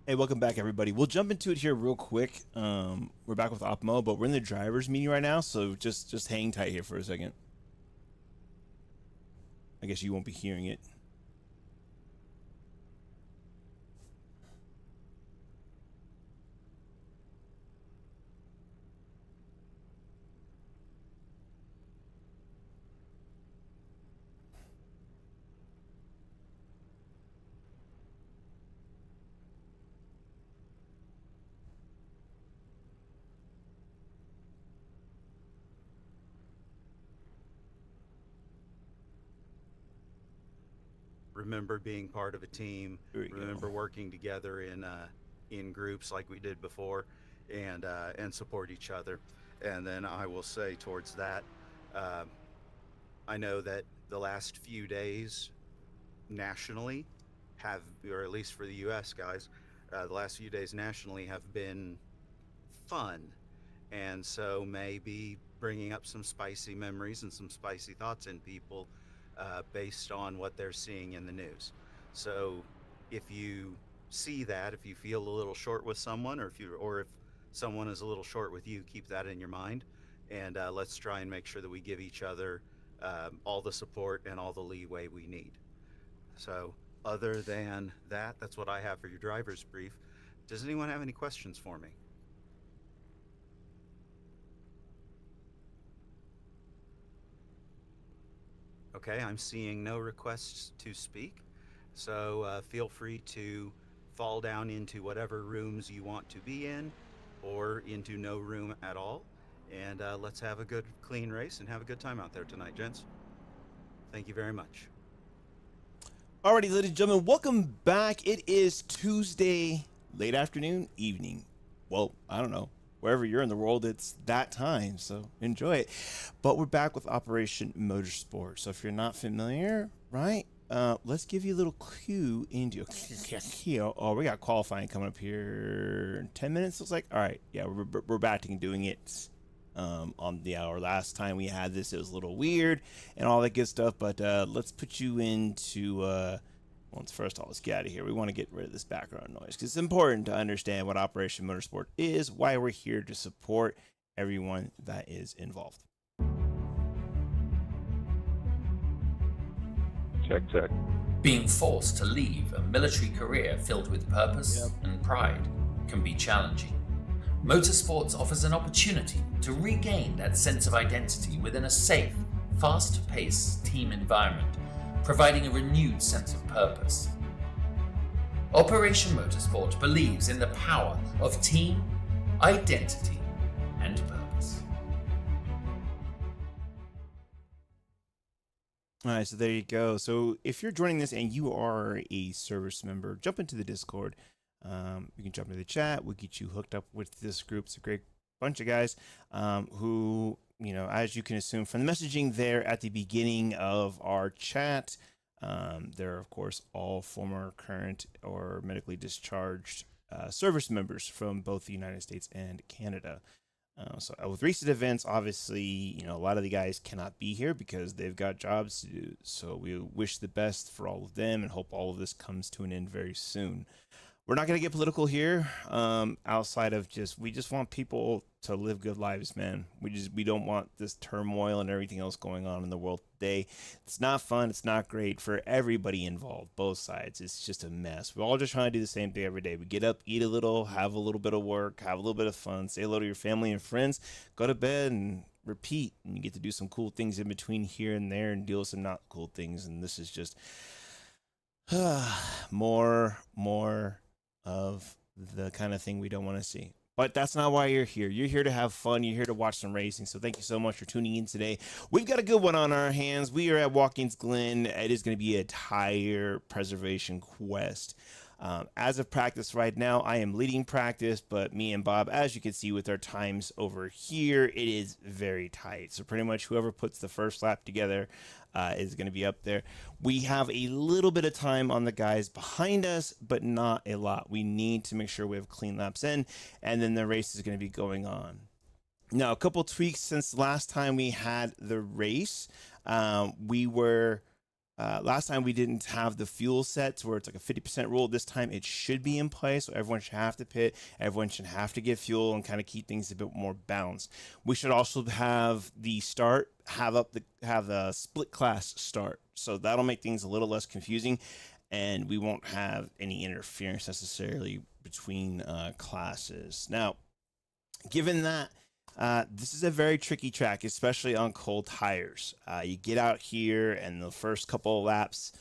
Hey, welcome back, everybody. We'll jump into it here real quick. We're back with OpMo, but we're in the drivers' meeting right now, so just hang tight here for a second. I guess you won't be hearing it. Remember being part of a team, Here we go. remember working together in groups like we did before, and support each other. And then I will say towards that, uh, I know that the last few days nationally have, or at least for the U.S. guys, the last few days nationally have been fun, and so maybe bringing up some spicy memories and some spicy thoughts in people based on what they're seeing in the news. So if you see that, if you feel a little short with someone, or if someone is a little short with you, keep that in your mind, and let's try and make sure that we give each other all the support and all the leeway we need. So other than that, that's what I have for your driver's brief. Does anyone have any questions for me? Okay, I'm seeing no requests to speak, so feel free to fall down into whatever rooms you want to be in or into no room at all. And let's have a good, clean race and have a good time out there tonight, gents. Thank you very much. Alrighty, ladies and gentlemen, welcome back. It is Tuesday, late afternoon, evening. Well, I don't know. Wherever you're in the world, it's that time, so enjoy it. But we're back with Operation Motorsport. So if you're not familiar, right? Let's give you a little clue into. Oh, we got qualifying coming up here in 10 minutes. Looks like. All right, yeah, we're back to doing it on the hour. Last time we had this, it was a little weird and all that good stuff. But let's put you into. Well, first of all, let's get out of here. We want to get rid of this background noise because it's important to understand what Operation Motorsport is, why we're here to support everyone that is involved. Check, check. Being forced to leave a military career filled with purpose and pride can be challenging. Motorsports offers an opportunity to regain that sense of identity within a safe, fast-paced team environment, providing a renewed sense of purpose. Operation Motorsport believes in the power of team, identity, and purpose. All right, so there you go. So if you're joining this and you are a service member, jump into the Discord. You can jump into the chat. We'll get you hooked up with this group. It's a great bunch of guys who, as you can assume from the messaging there at the beginning of our chat, they're, of course, all former, current, or medically discharged service members from both the United States and Canada. So with recent events, obviously, a lot of the guys cannot be here because they've got jobs to do. So we wish the best for all of them and hope all of this comes to an end very soon. We're not going to get political here. Outside of we just want people to live good lives, man. We don't want this turmoil and everything else going on in the world today. It's not fun. It's not great for everybody involved, both sides. It's just a mess. We're all just trying to do the same thing every day. We get up, eat a little, have a little bit of work, have a little bit of fun, say hello to your family and friends, go to bed and repeat. And you get to do some cool things in between here and there and deal with some not cool things. And this is just more of the kind of thing we don't want to see. But that's not why you're here. You're here to have fun. You're here to watch some racing. So thank you so much for tuning in today. We've got a good one on our hands. We are at Watkins Glen. It is going to be a tire preservation quest. As of practice right now, I am leading practice, but me and Bob, as you can see with our times over here, it is very tight. So pretty much whoever puts the first lap together is going to be up there. We have a little bit of time on the guys behind us, but not a lot. We need to make sure we have clean laps in, and then the race is going to be going on. Now, a couple tweaks since last time we had the race. We were Last time we didn't have the fuel sets where it's like a 50% rule. This time it should be in place. So everyone should have to pit. Everyone should have to get fuel and kind of keep things a bit more balanced. We should also have the start, have the split class start. So that'll make things a little less confusing, and we won't have any interference necessarily between classes. Now, given that, this is a very tricky track, especially on cold tires. You get out here and the first couple of laps,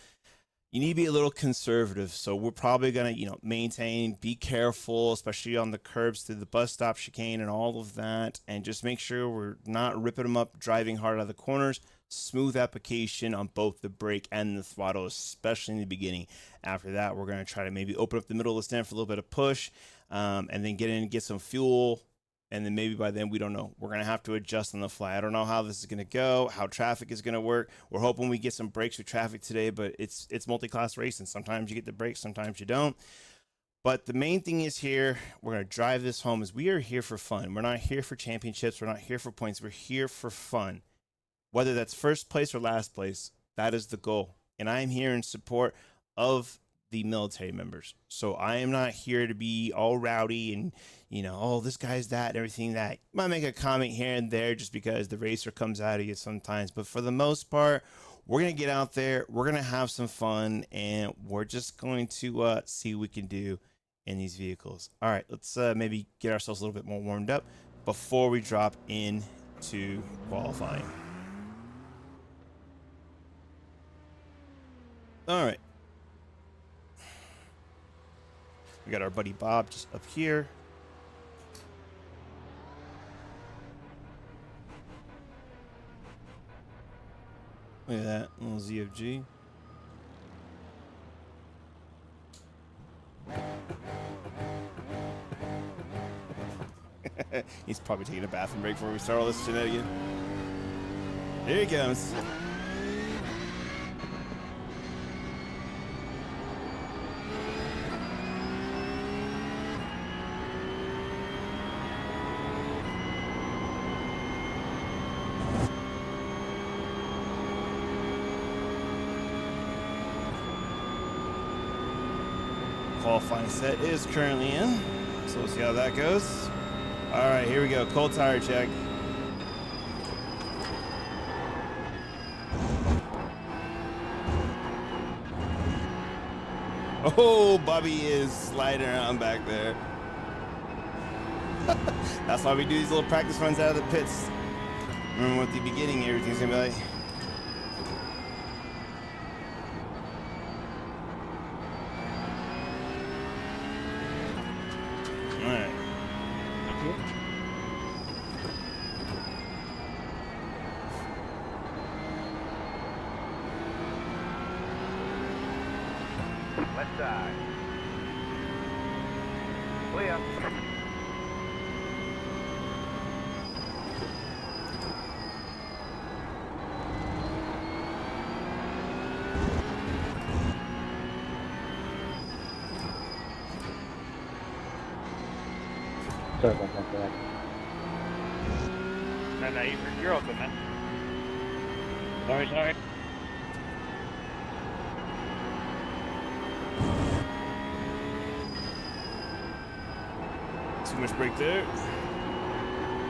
you need to be a little conservative. So we're probably going to, maintain, be careful, especially on the curbs through the bus stop chicane and all of that. And just make sure we're not ripping them up, driving hard out of the corners. Smooth application on both the brake and the throttle, especially in the beginning. After that, we're going to try to maybe open up the middle of the stand for a little bit of push, and then get in and get some fuel. And then maybe by then, we don't know. We're going to have to adjust on the fly. I don't know how this is going to go, how traffic is going to work. We're hoping we get some breaks with traffic today, but it's multi-class racing. Sometimes you get the breaks, sometimes you don't. But the main thing is here, we're going to drive this home, is we are here for fun. We're not here for championships. We're not here for points. We're here for fun. Whether that's first place or last place, that is the goal. And I am here in support of the military members. So I am not here to be all rowdy and, oh, this guy's that and everything that. Might make a comment here and there just because the racer comes out of you sometimes. But for the most part, we're going to get out there. We're going to have some fun, and we're just going to see what we can do in these vehicles. All right, let's maybe get ourselves a little bit more warmed up before we drop into qualifying. All right. We got our buddy Bob just up here. Look at that little ZFG. He's probably taking a bathroom break before we start all this shit again. Here he comes. Qualifying set is currently in, so we'll see how that goes. All right, here we go. Cold tire check. Oh, Bobby is sliding around back there. That's why we do these little practice runs out of the pits. Remember, at the beginning, everything's gonna be like. Left side. Clear. Sorry about that, Brad. No, you're all good, man. Sorry. Too much brake there.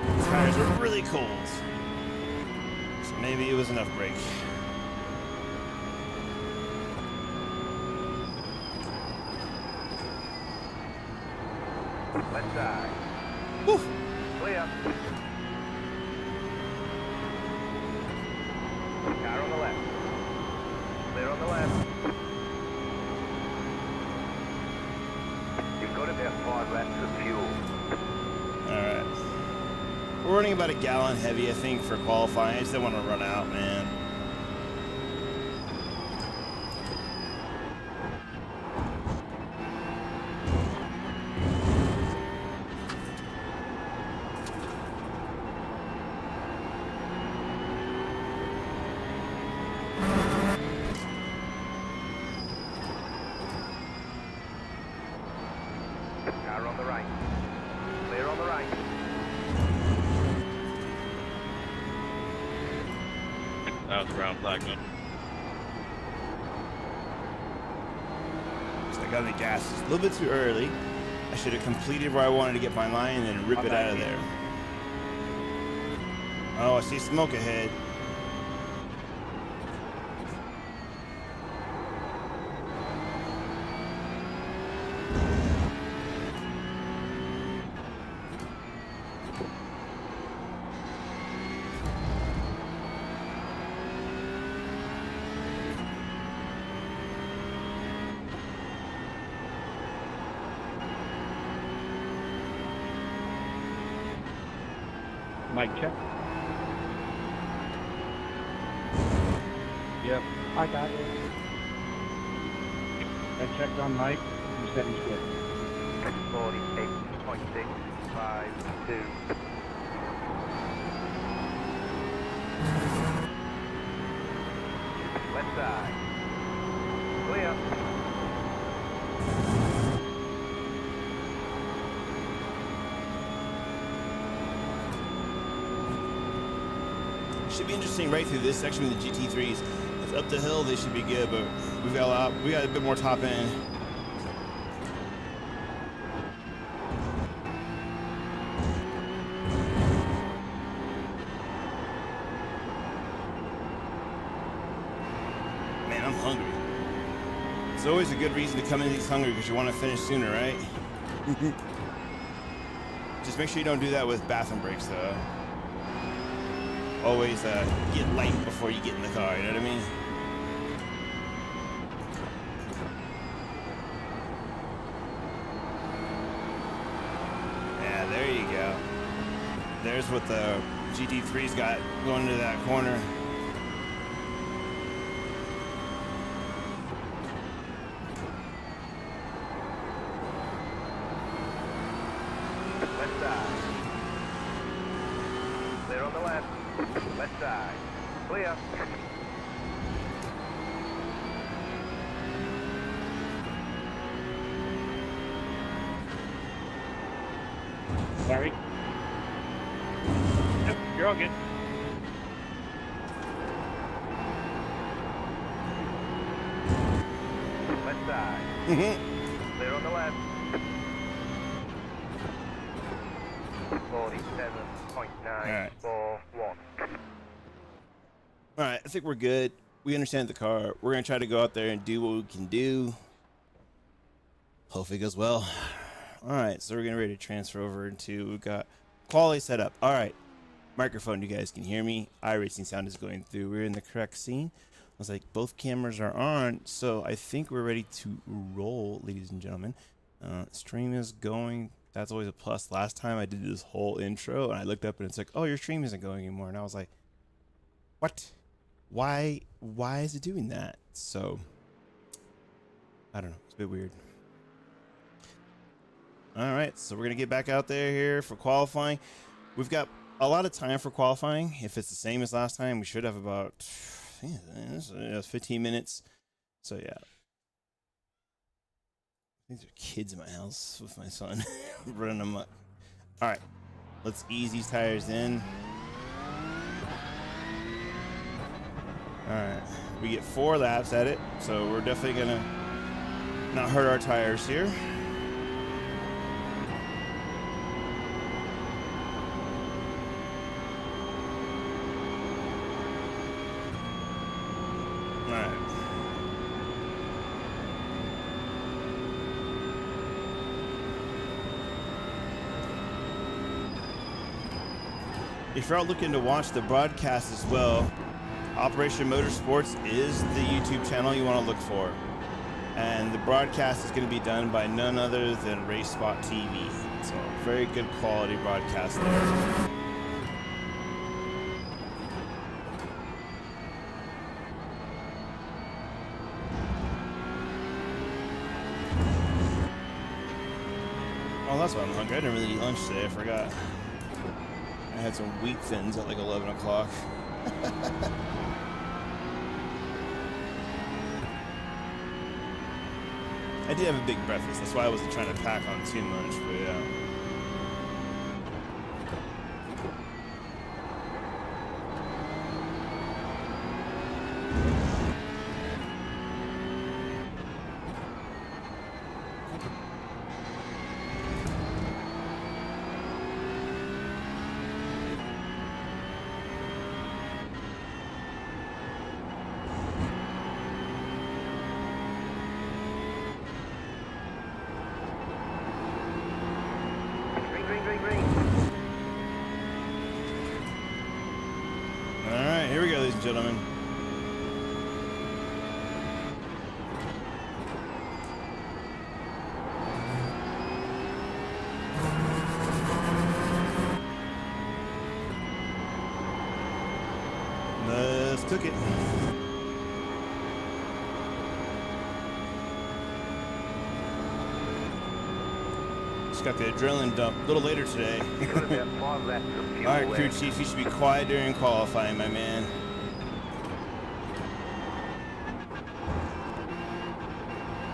The tires are really cold. So maybe it was enough brake. Left side. Woo! Clear. Car on the left. Clear on the left. You've got about 5 laps of fuel. Alright. We're running about a gallon heavy, I think, for qualifying. I just don't want to run out, man. Car on the right. Clear on the right. That was a brown flag, man. got on the gas just a little bit too early. I should have completed where I wanted to get my line and then rip it out of there. Oh, I see smoke ahead. Mic check. Yep. I got it. I checked on Mike. He said he's good. 48.652. Left side. Clear. Should be interesting right through this section with the GT3s. If up the hill, they should be good, but we got a bit more top end. Man, I'm hungry. It's always a good reason to come in these hungry because you want to finish sooner, right? Just make sure you don't do that with bathroom breaks, though. Always get light before you get in the car, you know what I mean? Yeah, there you go. There's what the GT3's got going into that corner. Left side. Clear on the left. Left side. Clear. Sorry. Yep, you're all good. Left side. Clear on the left. 47.941. All right, I think we're good. We understand the car. We're going to try to go out there and do what we can do. Hopefully it goes well. All right, so we're getting ready to transfer over into, we've got quality set up. All right, microphone, you guys can hear me. iRacing sound is going through. We're in the correct scene. I was like, both cameras are on, so I think we're ready to roll, ladies and gentlemen. Stream is going. That's always a plus. Last time I did this whole intro, and I looked up and it's like, oh, your stream isn't going anymore. And I was like, what? Why is it doing that? So, I don't know. It's a bit weird. All right, so we're going to get back out there here for qualifying. We've got a lot of time for qualifying. If it's the same as last time, we should have about 15 minutes. So, yeah. These are kids in my house with my son running them up. All right, let's ease these tires in. All right, we get 4 laps at it, so we're definitely gonna not hurt our tires here. All right. If you're out looking to watch the broadcast as well, Operation Motorsports is the YouTube channel you want to look for. And the broadcast is going to be done by none other than RaceSpot TV. So, very good quality broadcast there. Oh, that's why I'm hungry. I didn't really eat lunch today. I forgot. I had some wheat thins at like 11 o'clock. I did have a big breakfast. That's why I wasn't trying to pack on too much, but yeah. gentlemen. Let's cook it. Just got the adrenaline dump a little later today. You've got about 5 laps of fuel All right, crew left. chief, you should be quiet during qualifying, my man.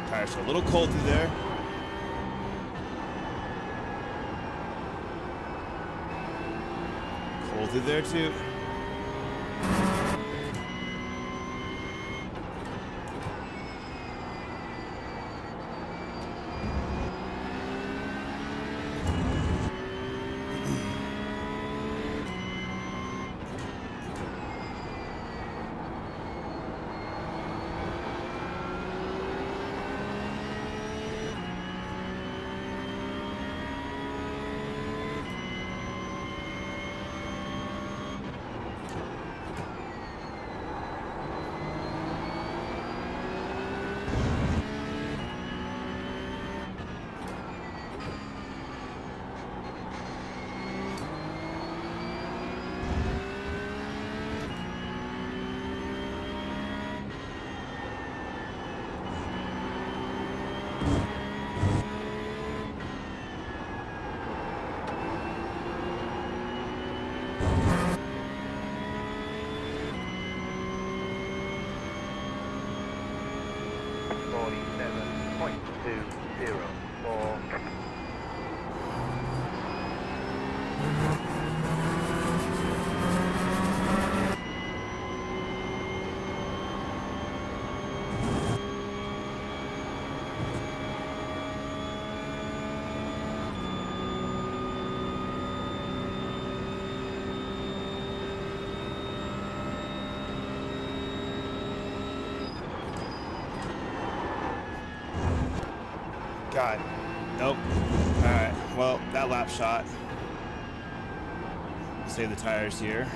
Tires are a little cold through there. Cold through there too. God. Nope. Alright. Well, that lap shot. Save the tires here.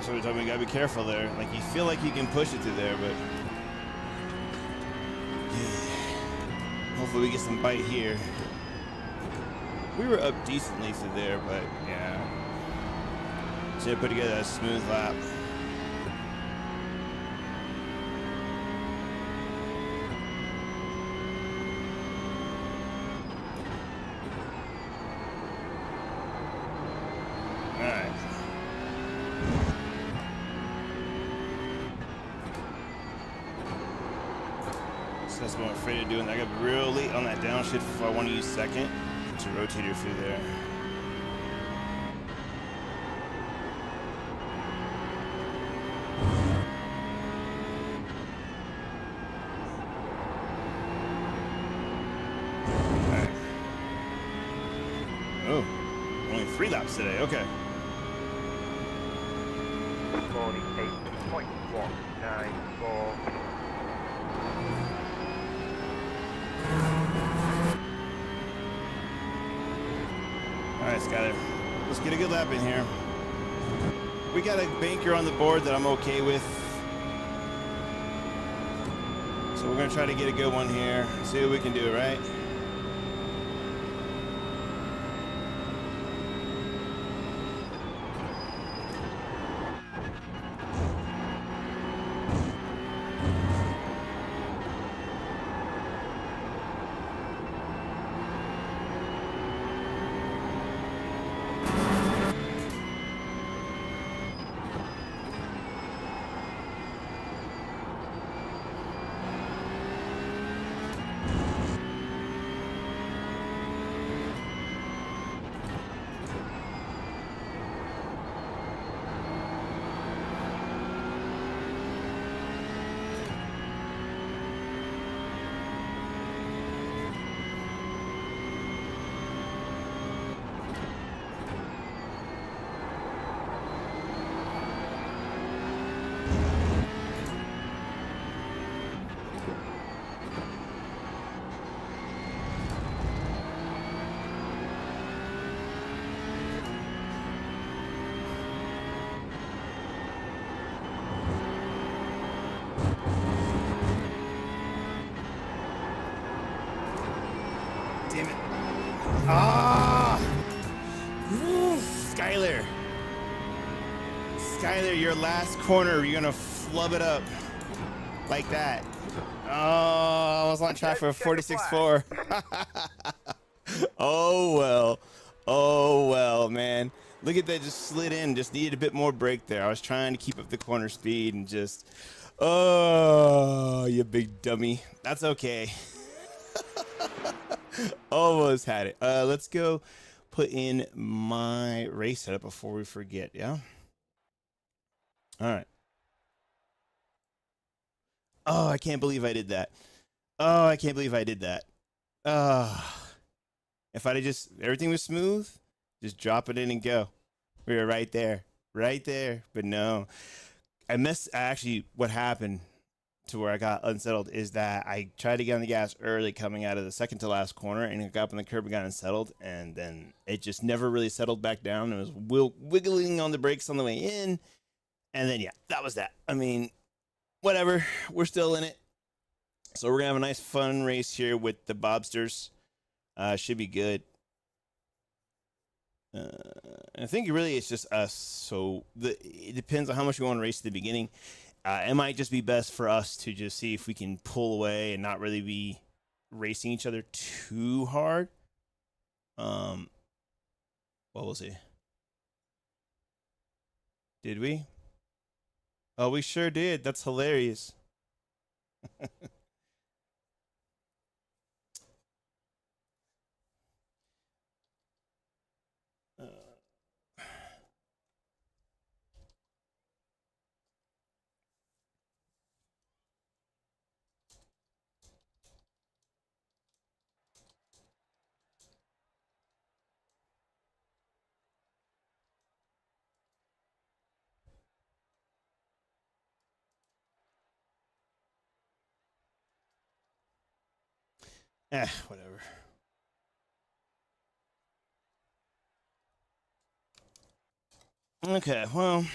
So we told me you gotta be careful there. Like you feel like you can push it through there, but yeah. Hopefully we get some bite here. We were up decently through there, but yeah. Should put together a smooth lap. Alright. So that's what I'm afraid of doing. I got real late on that downshift if I want to use second. It's a rotator through there. Oh, only 3 laps today. Okay. 48.194. All right, Skyler. Let's get a good lap in here. We got a banker on the board that I'm okay with. So we're going to try to get a good one here. See what we can do, right? Skyler. Skyler, your last corner, you're gonna flub it up like that. Oh, I was on track for a 46.4. Oh well. Oh well, man. Look at that, just slid in. Just needed a bit more brake there. I was trying to keep up the corner speed and just, oh, you big dummy. That's okay. Almost had it. Let's go put in my race setup before we forget. Yeah. All right. Oh, I can't believe I did that. Oh, I can't believe I did that. If I'd have just, everything was smooth, just drop it in and go. We were right there. But no, actually, what happened to where I got unsettled is that I tried to get on the gas early coming out of the second to last corner, and it got up on the curb and got unsettled, and then it just never really settled back down. It was wiggling on the brakes on the way in, and then, yeah, that was that. I mean, whatever. We're still in it. So we're going to have a nice fun race here with the Bobsters. Should be good. I think really it's just us. So it depends on how much we want to race at the beginning. It might just be best for us to just see if we can pull away and not really be racing each other too hard. Well, we'll see. Did we? Oh, we sure did. That's hilarious. Whatever. Okay, well.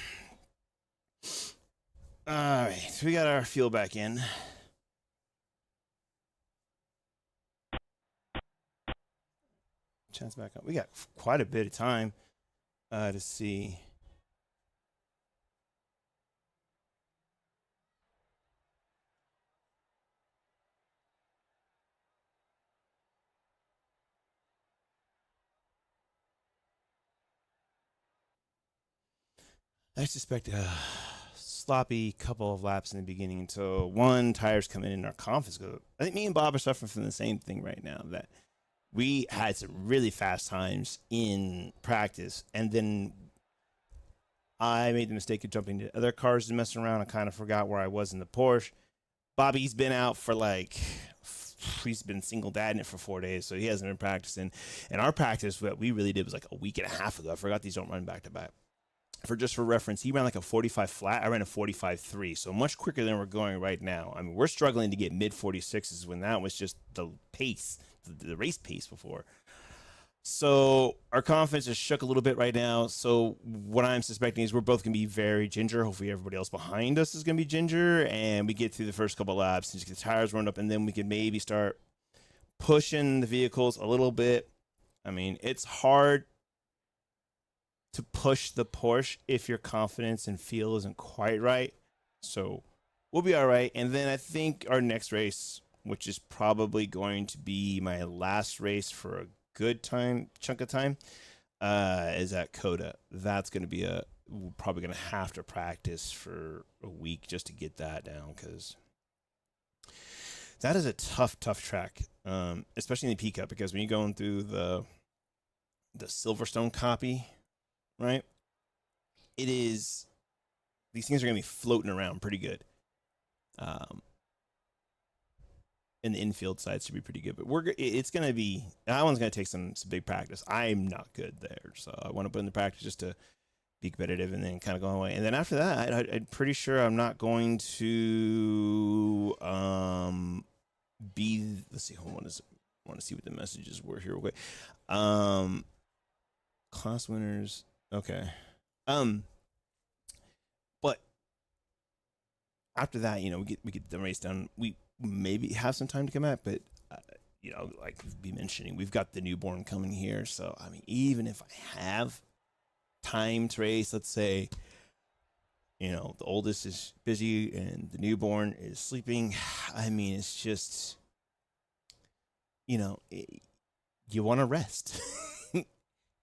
Alright, so we got our fuel back in. Chance back up. We got quite a bit of time to see. I suspect a sloppy couple of laps in the beginning until one, tires come in and our confidence goes up. I think me and Bob are suffering from the same thing right now, that we had some really fast times in practice, and then I made the mistake of jumping to other cars and messing around. I kind of forgot where I was in the Porsche. Bobby's been out for he's been single dadding it for 4 days, so he hasn't been practicing. And our practice, what we really did was like a week and a half ago. I forgot these don't run back to back. For reference, he ran like a 45 flat. I ran a 45.3, so much quicker than we're going right now. I mean, we're struggling to get mid 46s when that was just the pace, the race pace before. So our confidence is shook a little bit right now. So what I'm suspecting is we're both going to be very ginger. Hopefully everybody else behind us is going to be ginger, and we get through the first couple laps and just get the tires warmed up, and then we can maybe start pushing the vehicles a little bit. I mean, it's hard to push the Porsche if your confidence and feel isn't quite right. So we'll be all right. And then I think our next race, which is probably going to be my last race for a good chunk of time, is at Coda. That's going to be we're probably going to have to practice for a week just to get that down, because that is a tough track, especially in the PCUP, because when you're going through the Silverstone copy, right? It is, these things are going to be floating around pretty good. And the infield side should be pretty good, but it's going to be, that one's going to take some big practice. I'm not good there, so I want to put in the practice just to be competitive and then kind of go away. And then after that, I'm pretty sure I'm not going to let's see, hold on, I want to see what the messages were here real quick. Class winners. Okay. But after that, we get the race done. We maybe have some time to come back, but like we've been mentioning, we've got the newborn coming here. So I mean, even if I have timed race, let's say, you know, the oldest is busy and the newborn is sleeping. I mean, it's just, you know, you want to rest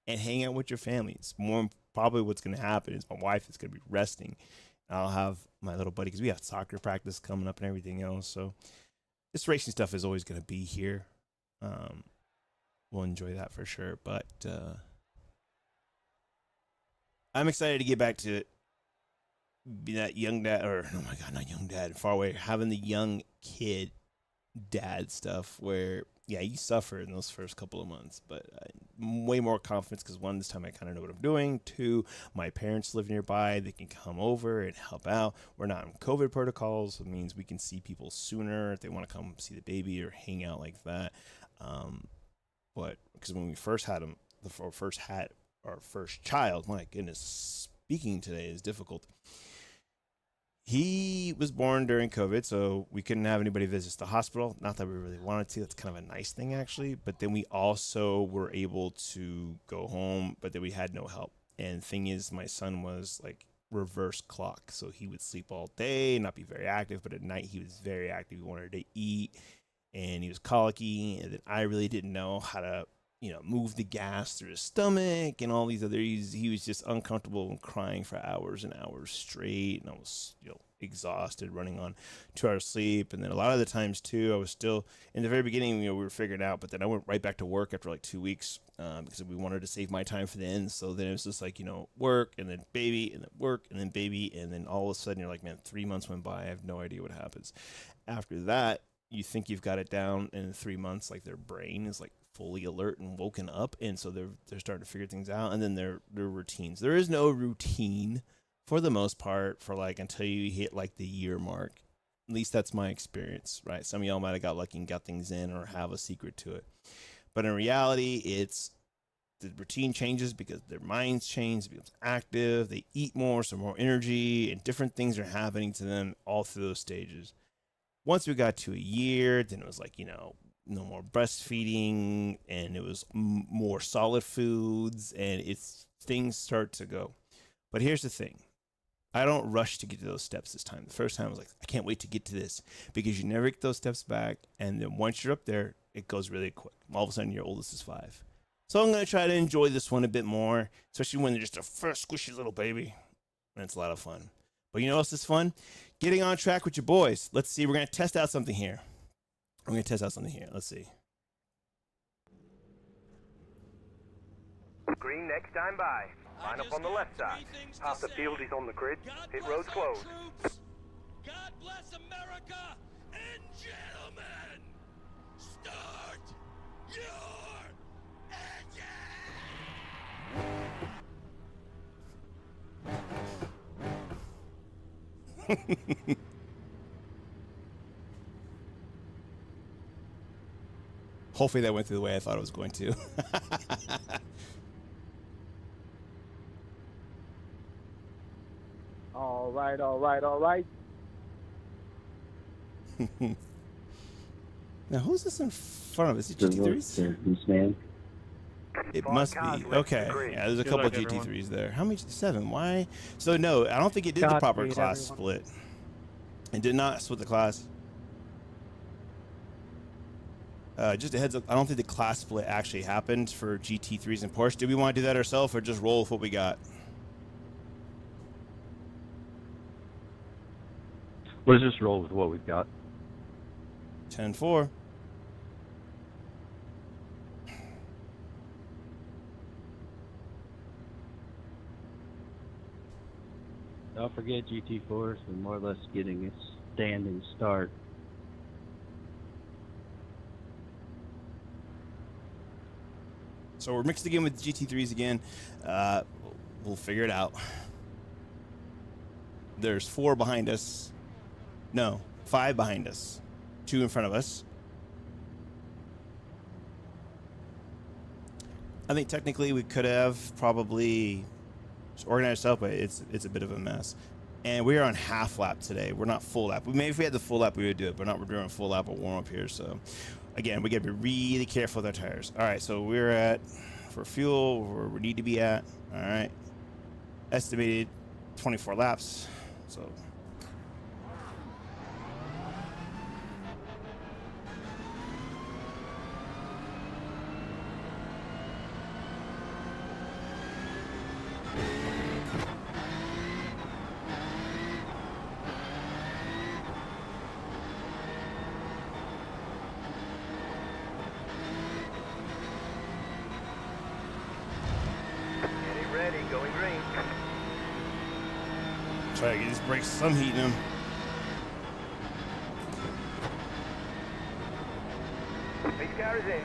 and hang out with your family. It's more probably what's going to happen is my wife is going to be resting. I'll have my little buddy because we have soccer practice coming up and everything else. So this racing stuff is always going to be here. We'll enjoy that for sure. But I'm excited to get back to it. Be that young dad, or oh my god, not young dad, far away, having the young kid dad stuff where, yeah, you suffer in those first couple of months, but way more confidence because one, this time I kind of know what I'm doing. Two, my parents live nearby. They can come over and help out. We're not in COVID protocols. It means we can see people sooner if they want to come see the baby or hang out like that. But because when we first had him, our first child, my goodness, speaking today is difficult. He was born during COVID, so we couldn't have anybody visit the hospital. Not that we really wanted to. That's kind of a nice thing, actually. But then we also were able to go home, but then we had no help. And thing is, my son was like reverse clock. So he would sleep all day, not be very active. But at night, he was very active. He wanted to eat, and he was colicky. And then I really didn't know how to, move the gas through his stomach and all these other, he was just uncomfortable and crying for hours and hours straight. And I was, exhausted, running on 2 hours sleep. And then a lot of the times too, I was still in the very beginning, we were figuring it out, but then I went right back to work after like 2 weeks, because we wanted to save my time for the end. So then it was just like, work and then baby and then work and then baby. And then all of a sudden you're like, man, 3 months went by. I have no idea what happens. After that, you think you've got it down, and in 3 months, like their brain is like fully alert and woken up, and so they're starting to figure things out. And then their routines. There is no routine for the most part for like until you hit like the year mark. At least that's my experience, right? Some of y'all might have got lucky and got things in or have a secret to it, but in reality, it's the routine changes because their minds change, it becomes active, they eat more, so more energy, and different things are happening to them all through those stages. Once we got to a year, then it was like, no more breastfeeding, and it was more solid foods, and things start to go. But here's the thing. I don't rush to get to those steps this time. The first time I was like, I can't wait to get to this, because you never get those steps back. And then once you're up there, it goes really quick. All of a sudden, your oldest is 5. So I'm going to try to enjoy this one a bit more, especially when they're just a first squishy little baby. And it's a lot of fun. But you know what else is fun? Getting on track with your boys. Let's see. We're going to test out something here. Let's see. Green next time by. Line up on the left side. Half the field is on the grid. Pit road's closed. God bless America, and gentlemen, start your engine! Hopefully that went through the way I thought it was going to. All right. Now, who's this in front of us? Is it GT3s? It must be. Okay. Yeah, there's a couple of GT3s there. How many? 7. Why? So, no, I don't think it did the proper class split. It did not split the class. Just a heads up, I don't think the class split actually happened for GT3s and Porsche. Do we want to do that ourselves or just roll with what we got? Let's just roll with what we've got. 10-4. Don't forget GT4s, we're more or less getting a standing start. So we're mixed again with GT3s again. We'll figure it out. There's 4 behind us. No, 5 behind us. 2 in front of us. I think technically we could have probably just organized ourselves, but it's a bit of a mess. And we are on half lap today. We're not full lap. Maybe if we had the full lap, we would do it, but we're doing a full lap of warm up here. So again, we got to be really careful with our tires. All right, so we're at, for fuel, where we need to be at. All right. estimated 24 laps. So Ready, going green. try to get these brakes some heat in them. These car is in.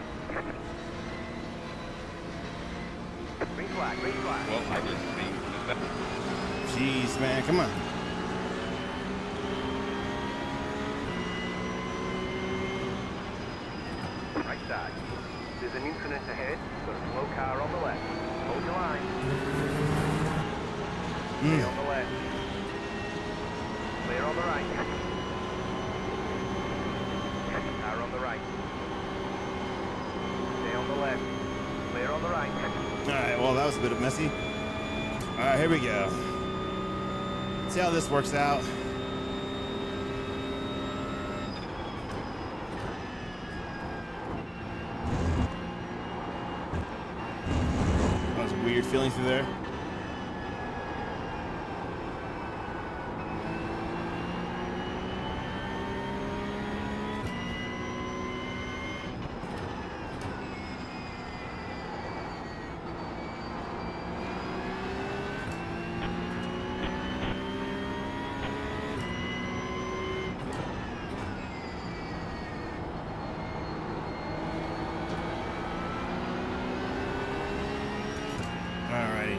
Green flag, green flag. Well, I didn't see. Jeez, man, come on. Right side. There's an incident ahead. Got a slow car on the left. Hold your line. Stay on the left. Clear on the right. Car on the right. Stay on the left. Clear on the right. All right, well, that was a bit messy. All right, here we go. See how this works out. That was a weird feeling through there. Alrighty.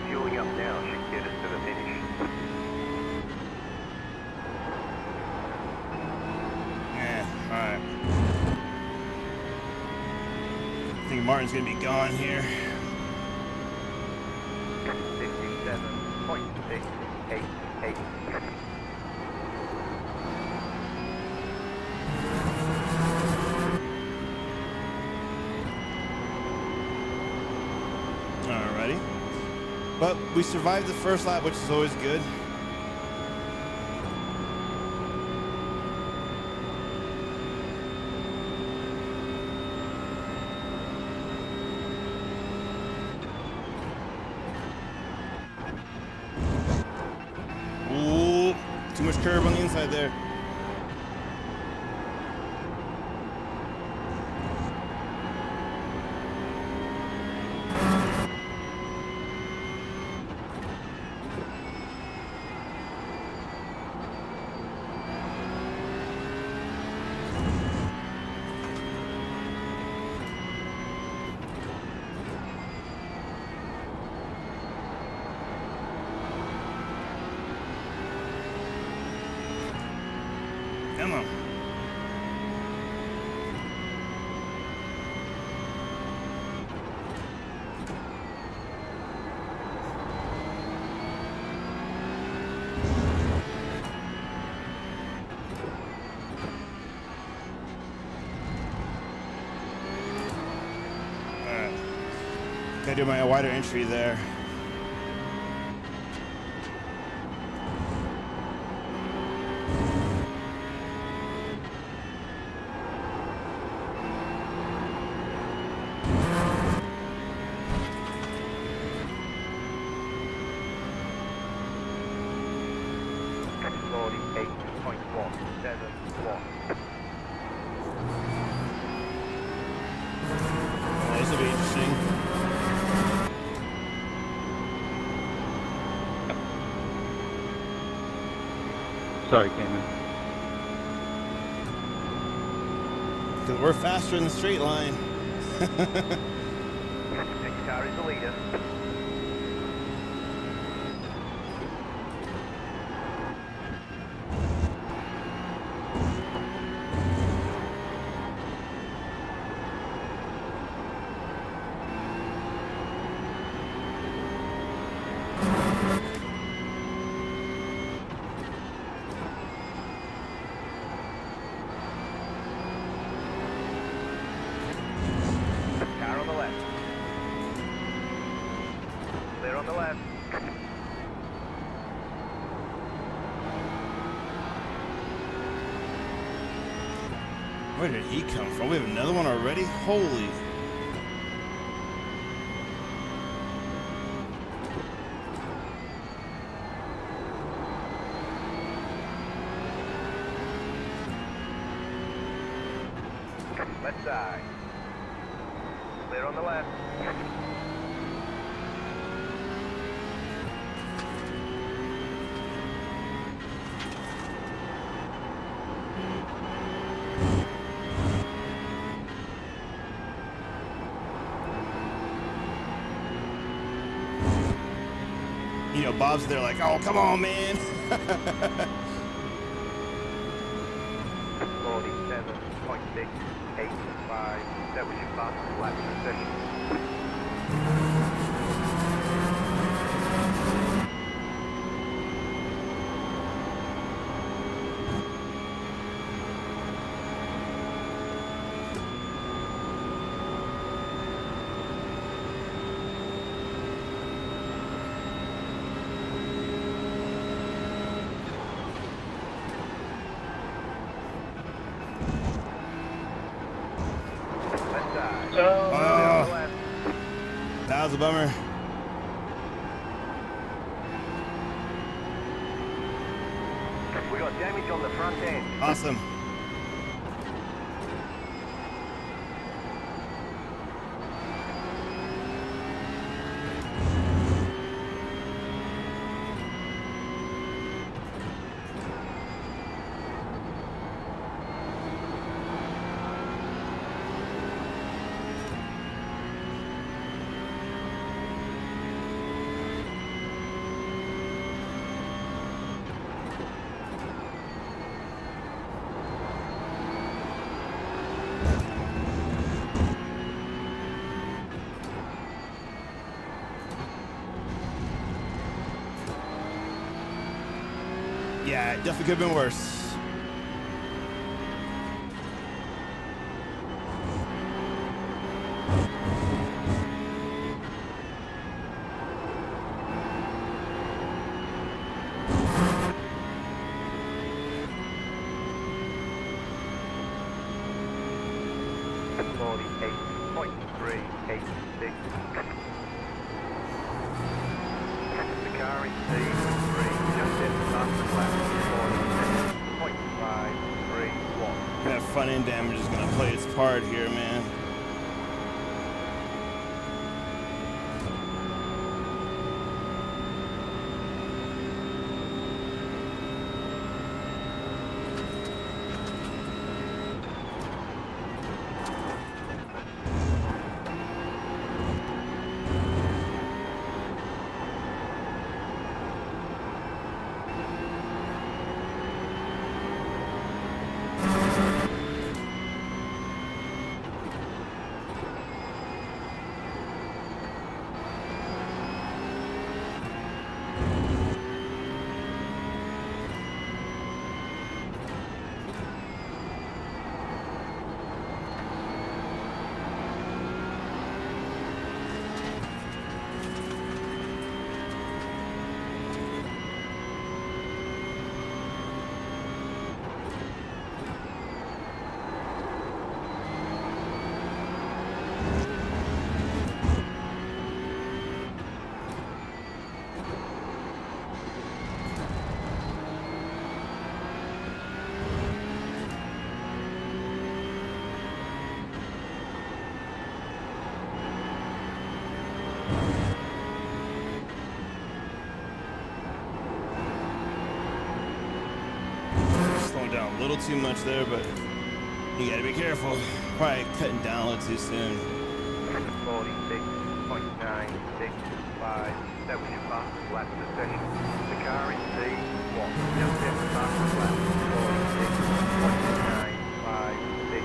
Fueling up now should get us to the finish. Yeah, alright. I think Martin's gonna be gone here. 57.688. Alrighty. But we survived the first lap, which is always good. Ooh, too much curve on the inside there. Come on. Alright. Gotta do my wider entry there. This will be interesting. Sorry, Cameron. Because we're faster in the straight line. Next car is the leader. Where did he come from? We have another one already? Holy. Left side. Clear on the left. You know, Bob's there like, oh, come on, man. 47.685. That was your fastest lap in the session. Oh, that was a bummer. We got damage on the front end. Awesome. Yeah, it definitely could have been worse. The car in C3 just hit the fastest lap. 47.531. That front end damage is gonna play its part here, man. Down a little too much there, but you gotta be careful. Probably cutting down a little too soon. 46.965. That was your fastest lap of the session. The car in C1 just hit the fastest lap. 46.956.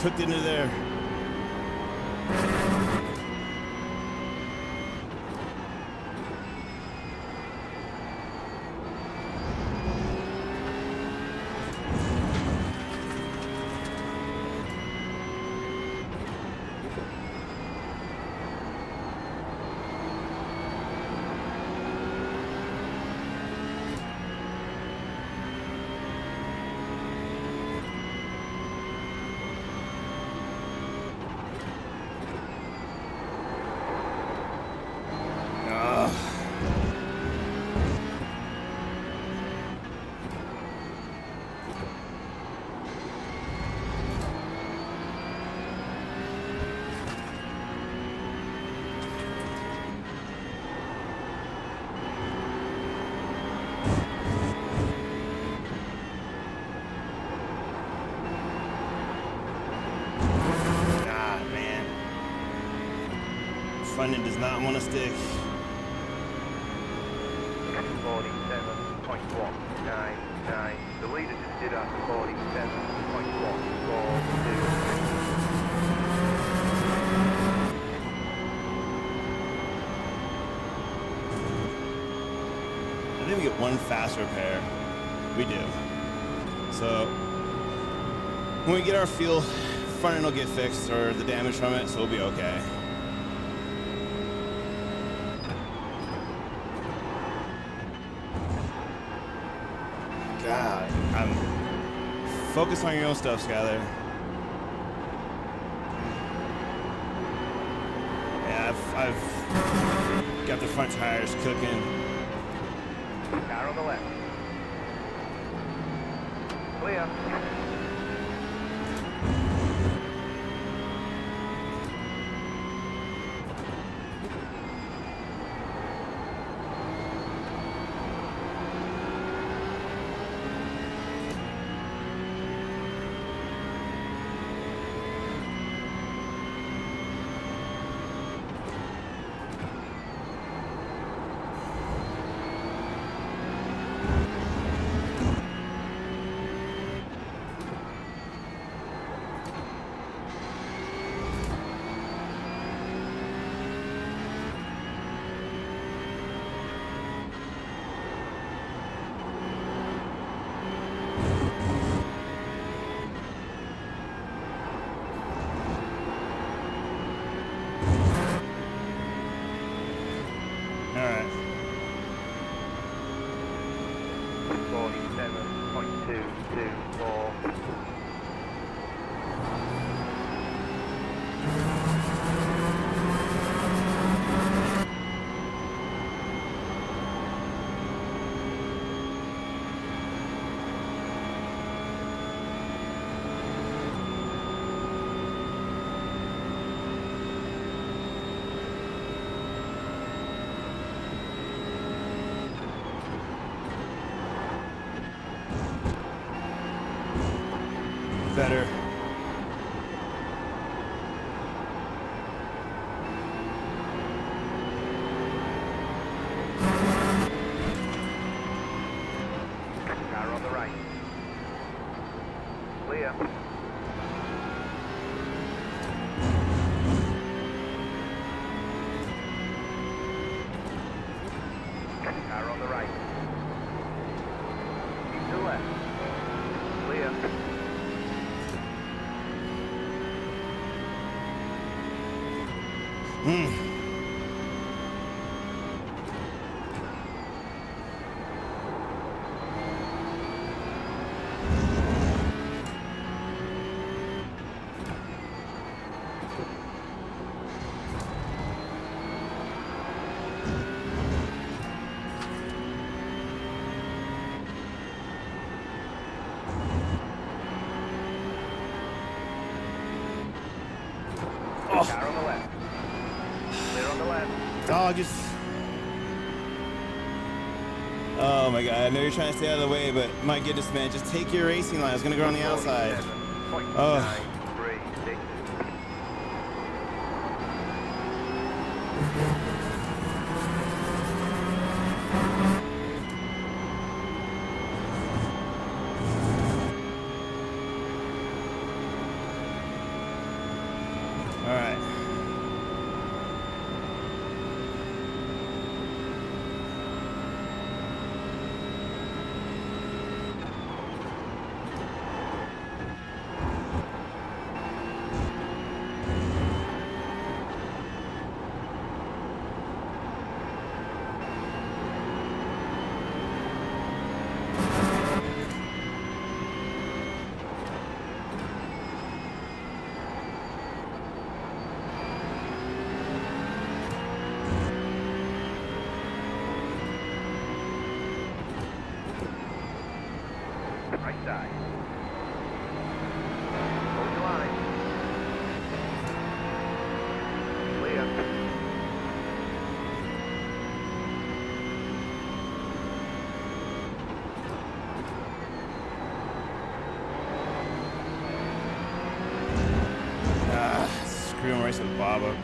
Cooked into there. front end does not want to stick. 47.199. The leader just did at 47.142. I think we get one fast repair. We do. So when we get our fuel, front end will get fixed or the damage from it, so we'll be okay. God, focus on your own stuff, Skyler. Yeah, I've got the front tires cooking. Car on the left. Clear. Alright. 47.224. Better. Car on the right. Clear. Car on the right. Keep to the left. Clear. Car on the left. Clear on the left. Oh, oh my God, I know you're trying to stay out of the way, but my goodness, man, just take your racing line. I was gonna go on the outside. 47.936. All right. Right side. Hold your line. Clear. Screw him, race with Bob up.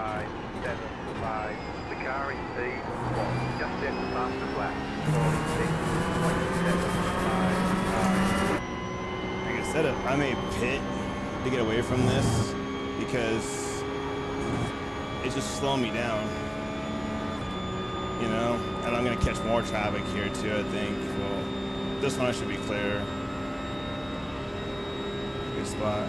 575. The car in P1, just in the master flat. 46.755. Like I said, I may pit to get away from this because it's just slowing me down. You know, and I'm gonna catch more traffic here too, I think. Well, this one I should be clear. Good spot.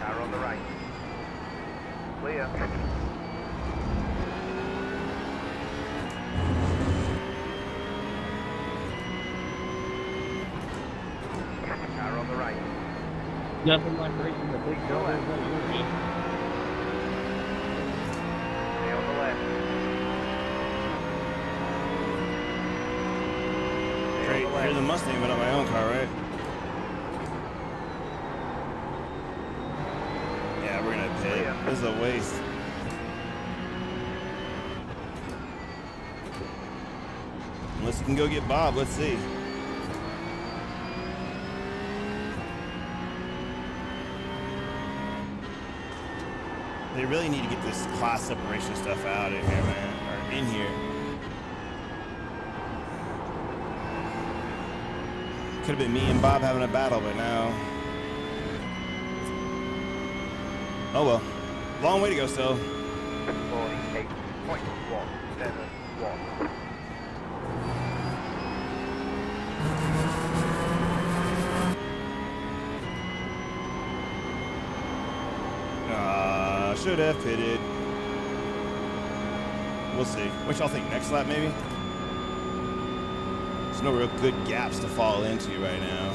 Car on the right. Clear. Car on the right. Nothing like racing the big buildings that you're in. Stay on the left. Stay Great, on the here's the left. Mustang, but on my own car, right? Yeah, we're gonna pit. Yeah. This is a waste. Unless you can go get Bob, let's see. They really need to get this class separation stuff out of here, man. Or in here. Could have been me and Bob having a battle, but now. Oh well. Long way to go still. 48.171. Should have pitted. We'll see. What y'all think? Next lap, maybe? There's no real good gaps to fall into right now.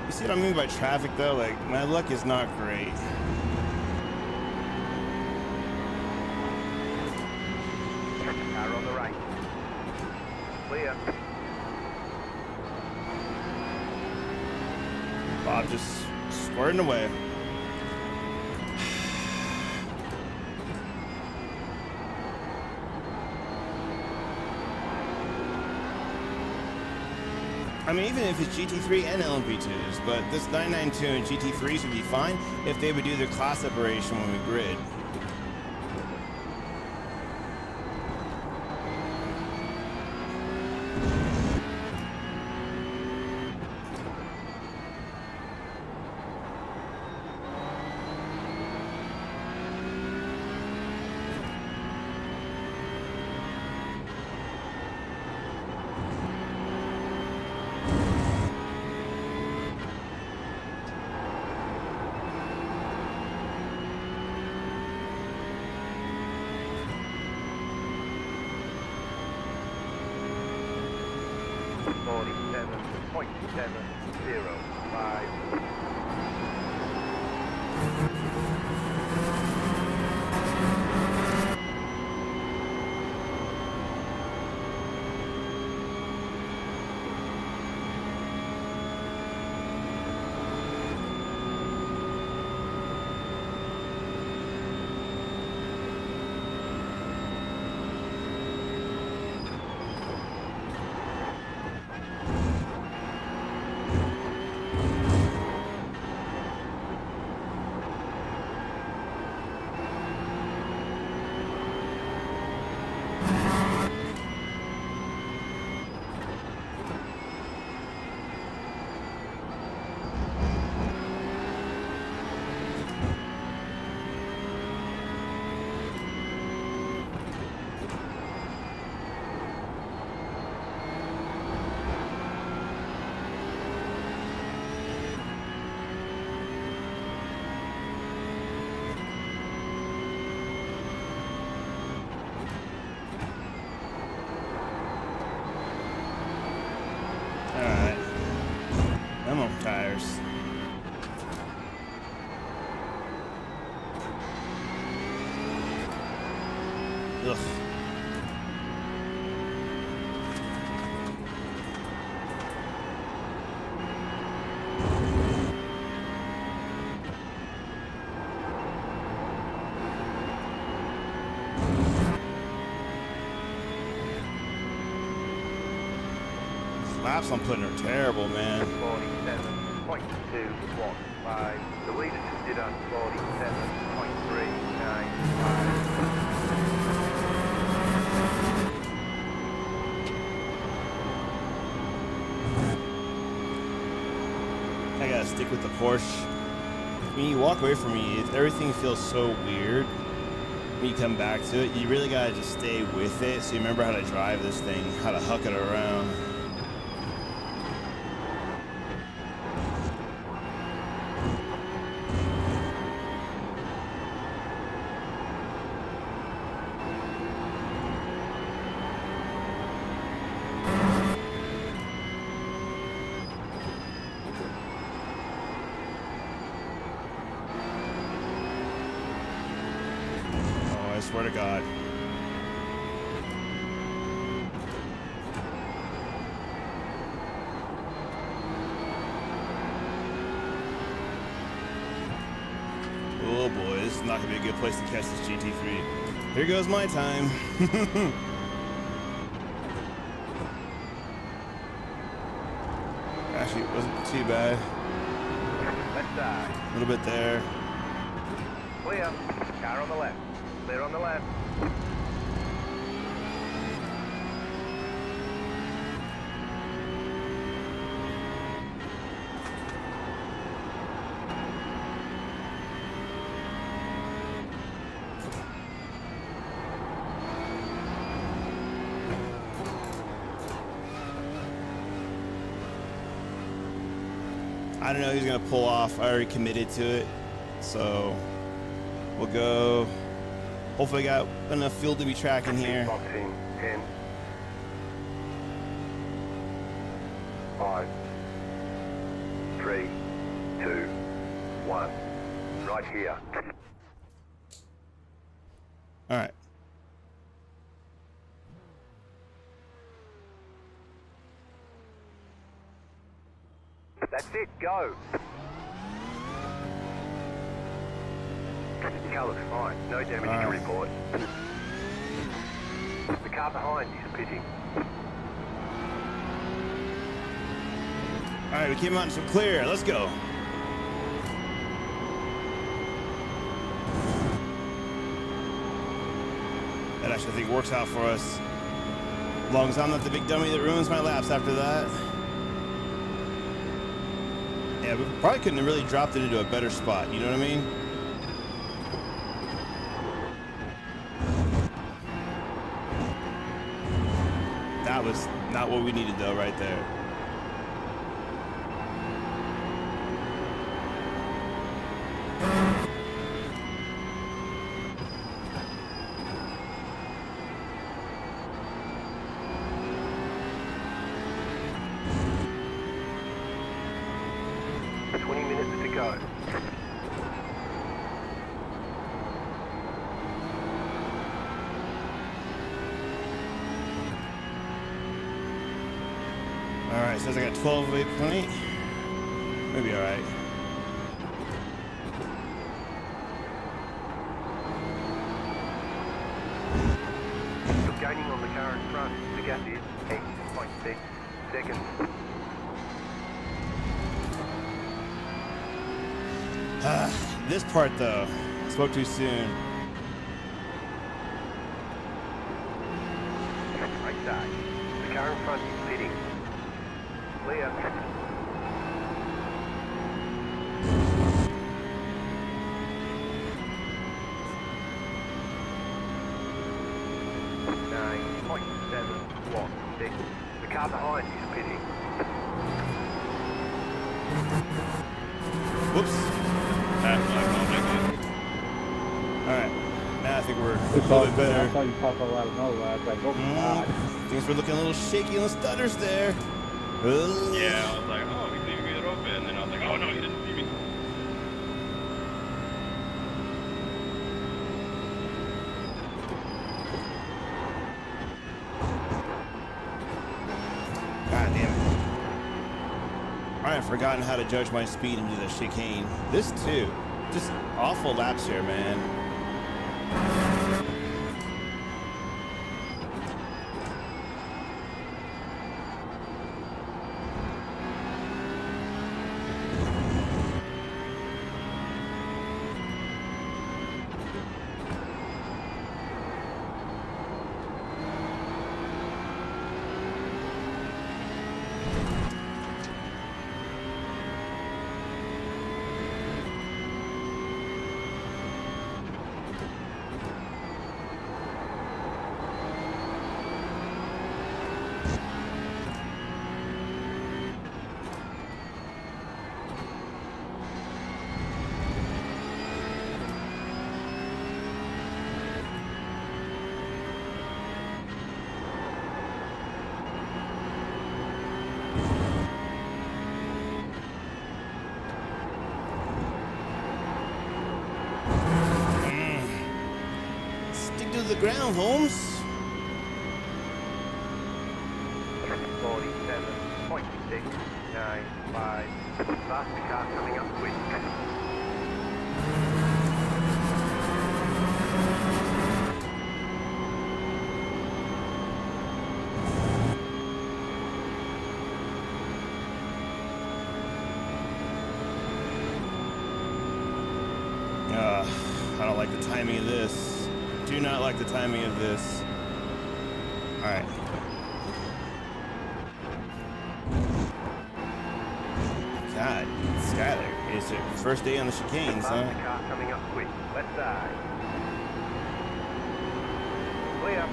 You see what I mean by traffic, though? Like, my luck is not great. Car on the right. Clear. Bob just squirting away. I mean, even if it's GT3 and LMP2s, but this 992 and GT3s would be fine if they would do their class separation when we grid. Ugh. Laps I'm putting are terrible, man. 47.215. The leader just did on 47.395. I gotta stick with the Porsche. When you walk away from me, everything feels so weird. When you come back to it, you really gotta just stay with it so you remember how to drive this thing, how to huck it around. I swear to God. Oh boy, this is not gonna be a good place to catch this GT3. Here goes my time. Actually, it wasn't too bad. Left side. A little bit there. Clear. Car on the left. Clear on the left. I don't know who's gonna pull off. I already committed to it, so we'll go. Hopefully, I got enough fuel to be tracking here. Boxing 10. 5. 3. 2. 1. Right here. All right. That's it, go. The car looks fine, no damage to report. The car behind is pitting. All right, we came out in some clear. Let's go. That actually, I think, works out for us. As long as I'm not the big dummy that ruins my laps after that. Yeah, we probably couldn't have really dropped it into a better spot. You know what I mean? That was not what we needed, though, right there. Alright, says I got 12.8. Maybe alright. You're gaining on the car in front. The gap is 8.6 seconds. This part, though, spoke too soon. Right side. The car in front is pitting. Clear. 9.716. The car behind is pitting. Whoops. That's my fault. Alright. Now I think we're a It's little all bit good. I better. saw you pop up out of nowhere. I was like, oh my God. Things were looking a little shaky on the stutters there. Yeah, I was like, oh, he's leaving me it open. And then I was like, oh no, he didn't see me. forgotten how to judge my speed into the chicane. This too. Just awful laps here, man. Stick to the ground, Holmes. 47.695. Faster car coming up quick. I don't like the timing of this. Do not like the timing of this. All right. God, Skyler, it's your first day on the chicanes, huh? Faster car coming up quick. Left side. Clear.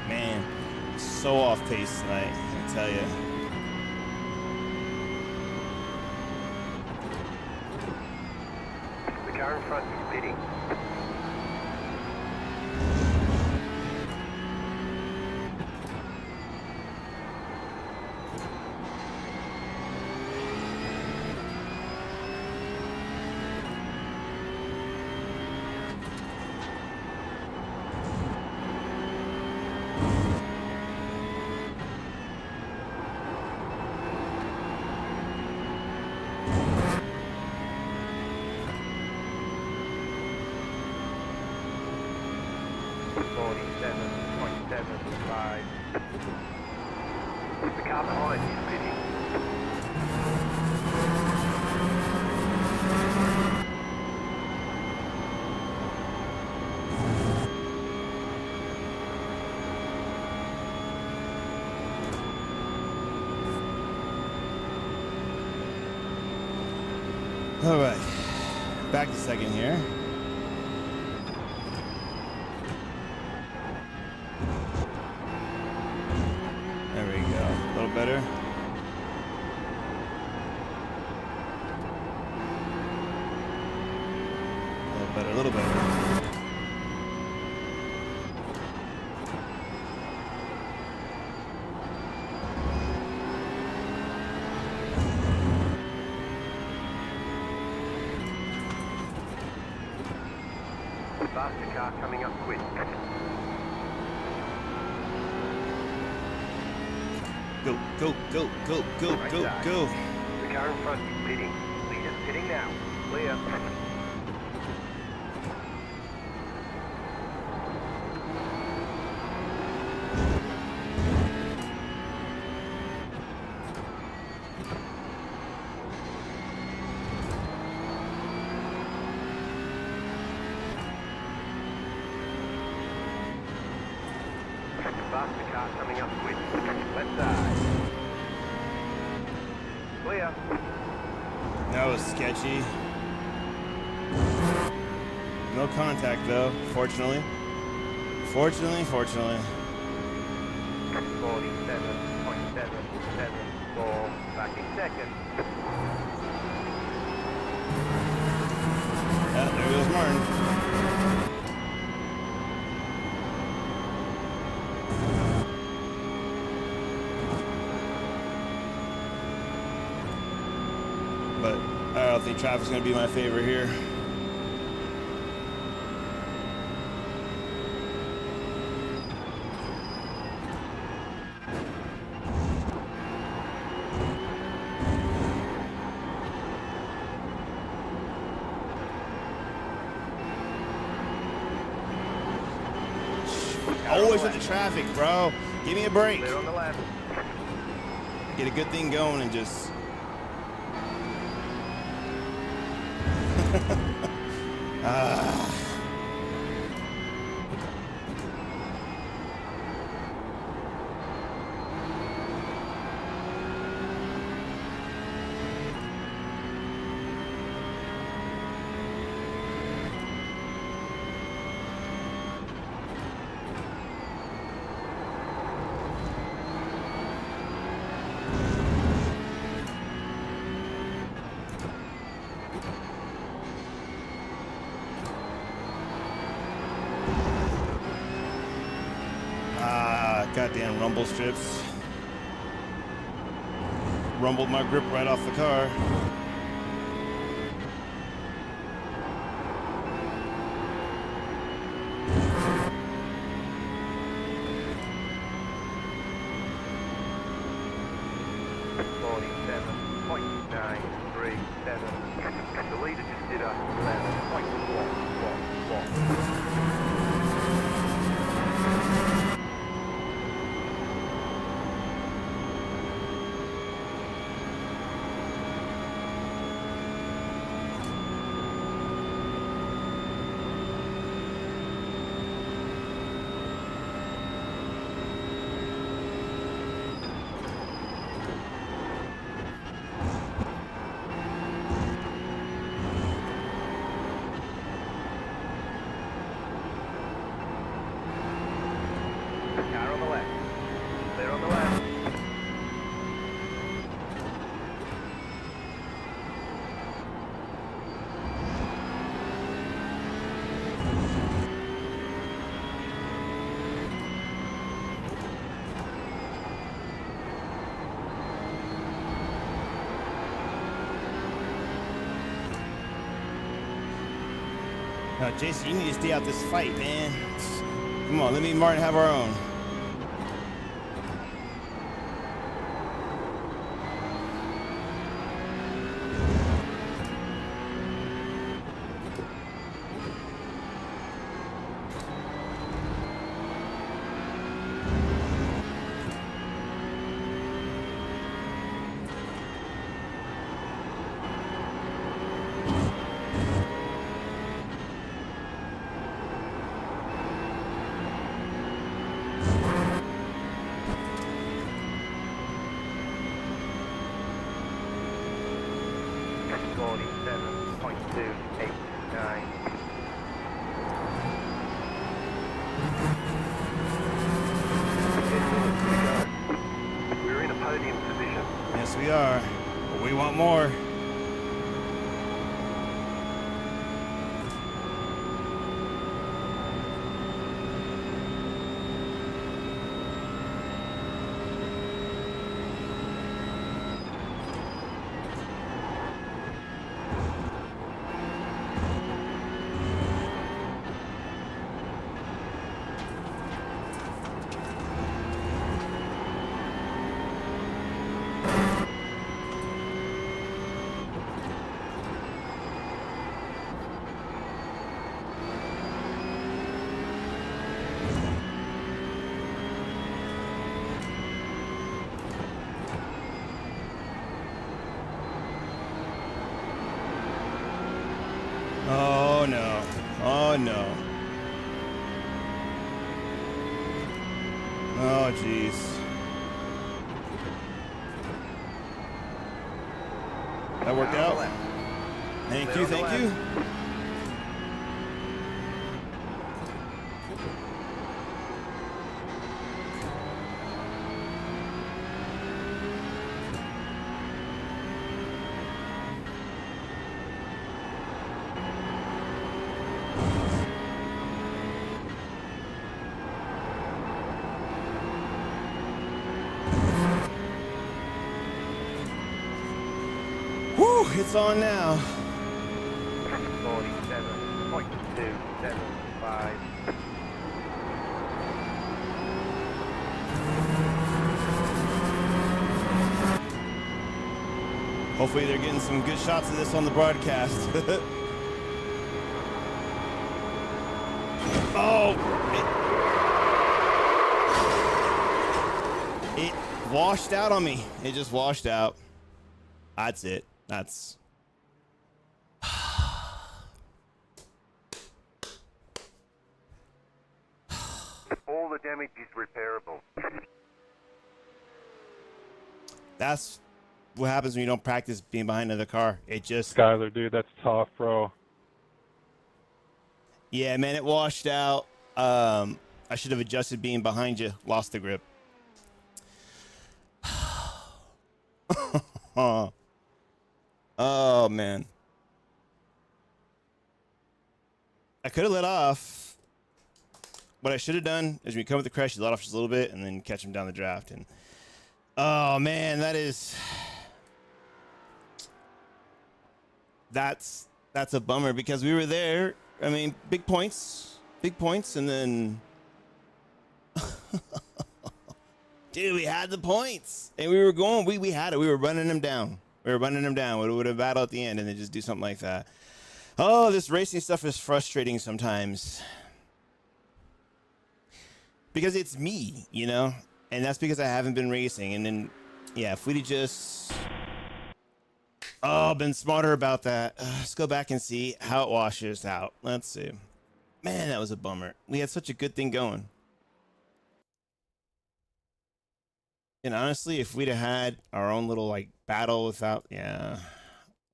Man, so off pace tonight, I tell you. The car in front is pitting. The car behind is pitting. All right, back to second here. There we go. A little better. A little better, a little better. Faster car coming up quick. Go, go, go, go, go, Right go, side. go. The car in front is pitting. Leader's pitting now. Clear. Faster car coming up quick. Left side. Clear. That was sketchy. No contact though, fortunately. Fortunately. 47.774. Back in second. Yeah, there goes Martin. but I don't think traffic's going to be my favorite here. Always with the traffic, bro. Give me a break. Clear on the left. Get a good thing going and just... Goddamn rumble strips. Rumbled my grip right off the car. The leader just did a 11.111. Car on the left. Clear on the left. Now, Jason, you need to stay out this fight, man. Come on, let me and Martin have our own. We're in a podium position. Yes, we are. But we want more. Oh no. Oh no. Oh jeez. That worked out. Thank you, thank you. Whew. it's on now. 47.275. Hopefully they're getting some good shots of this on the broadcast. Oh! It washed out on me. It just washed out. That's it. That's... All the damage is repairable. That's what happens when you don't practice being behind another car. It just... Skyler, dude, that's tough, bro. Yeah, man, it washed out. I should have adjusted being behind you. Lost the grip. Oh, man. I could have let off. What I should have done is when you come with the crash, you let off just a little bit and then catch him down the draft. And oh, man, that's a bummer because we were there. I mean, big points, and then, dude, we had the points, and we were going. We had it. We were running them down. We would have battled at the end, and then just do something like that. Oh, this racing stuff is frustrating sometimes because it's me, you know, and that's because I haven't been racing. And then, yeah, if we'd have just been smarter about that. Let's go back and see how it washes out. Let's see. Man, that was a bummer. We had such a good thing going. And honestly, if we'd have had our own little like battle without, yeah,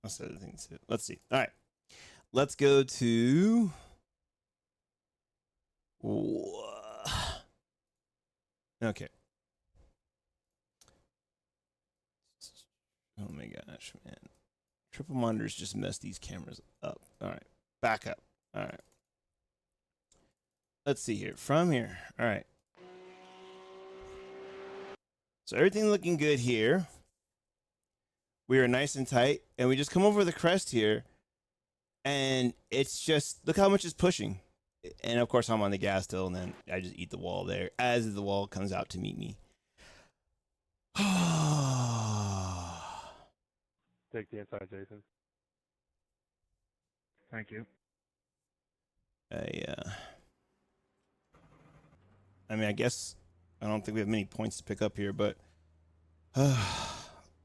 that's the other thing too. Let's see. All right, let's go to. Okay. Oh my gosh, man. Triple monitors just mess these cameras up. All right, back up. All right. Let's see here. From here. All right. So everything looking good here. We are nice and tight, and we just come over the crest here, and it's just look how much it's pushing. And of course, I'm on the gas still, and then I just eat the wall there as the wall comes out to meet me. Take the inside, Jason. Thank you. I mean, I guess I don't think we have many points to pick up here, but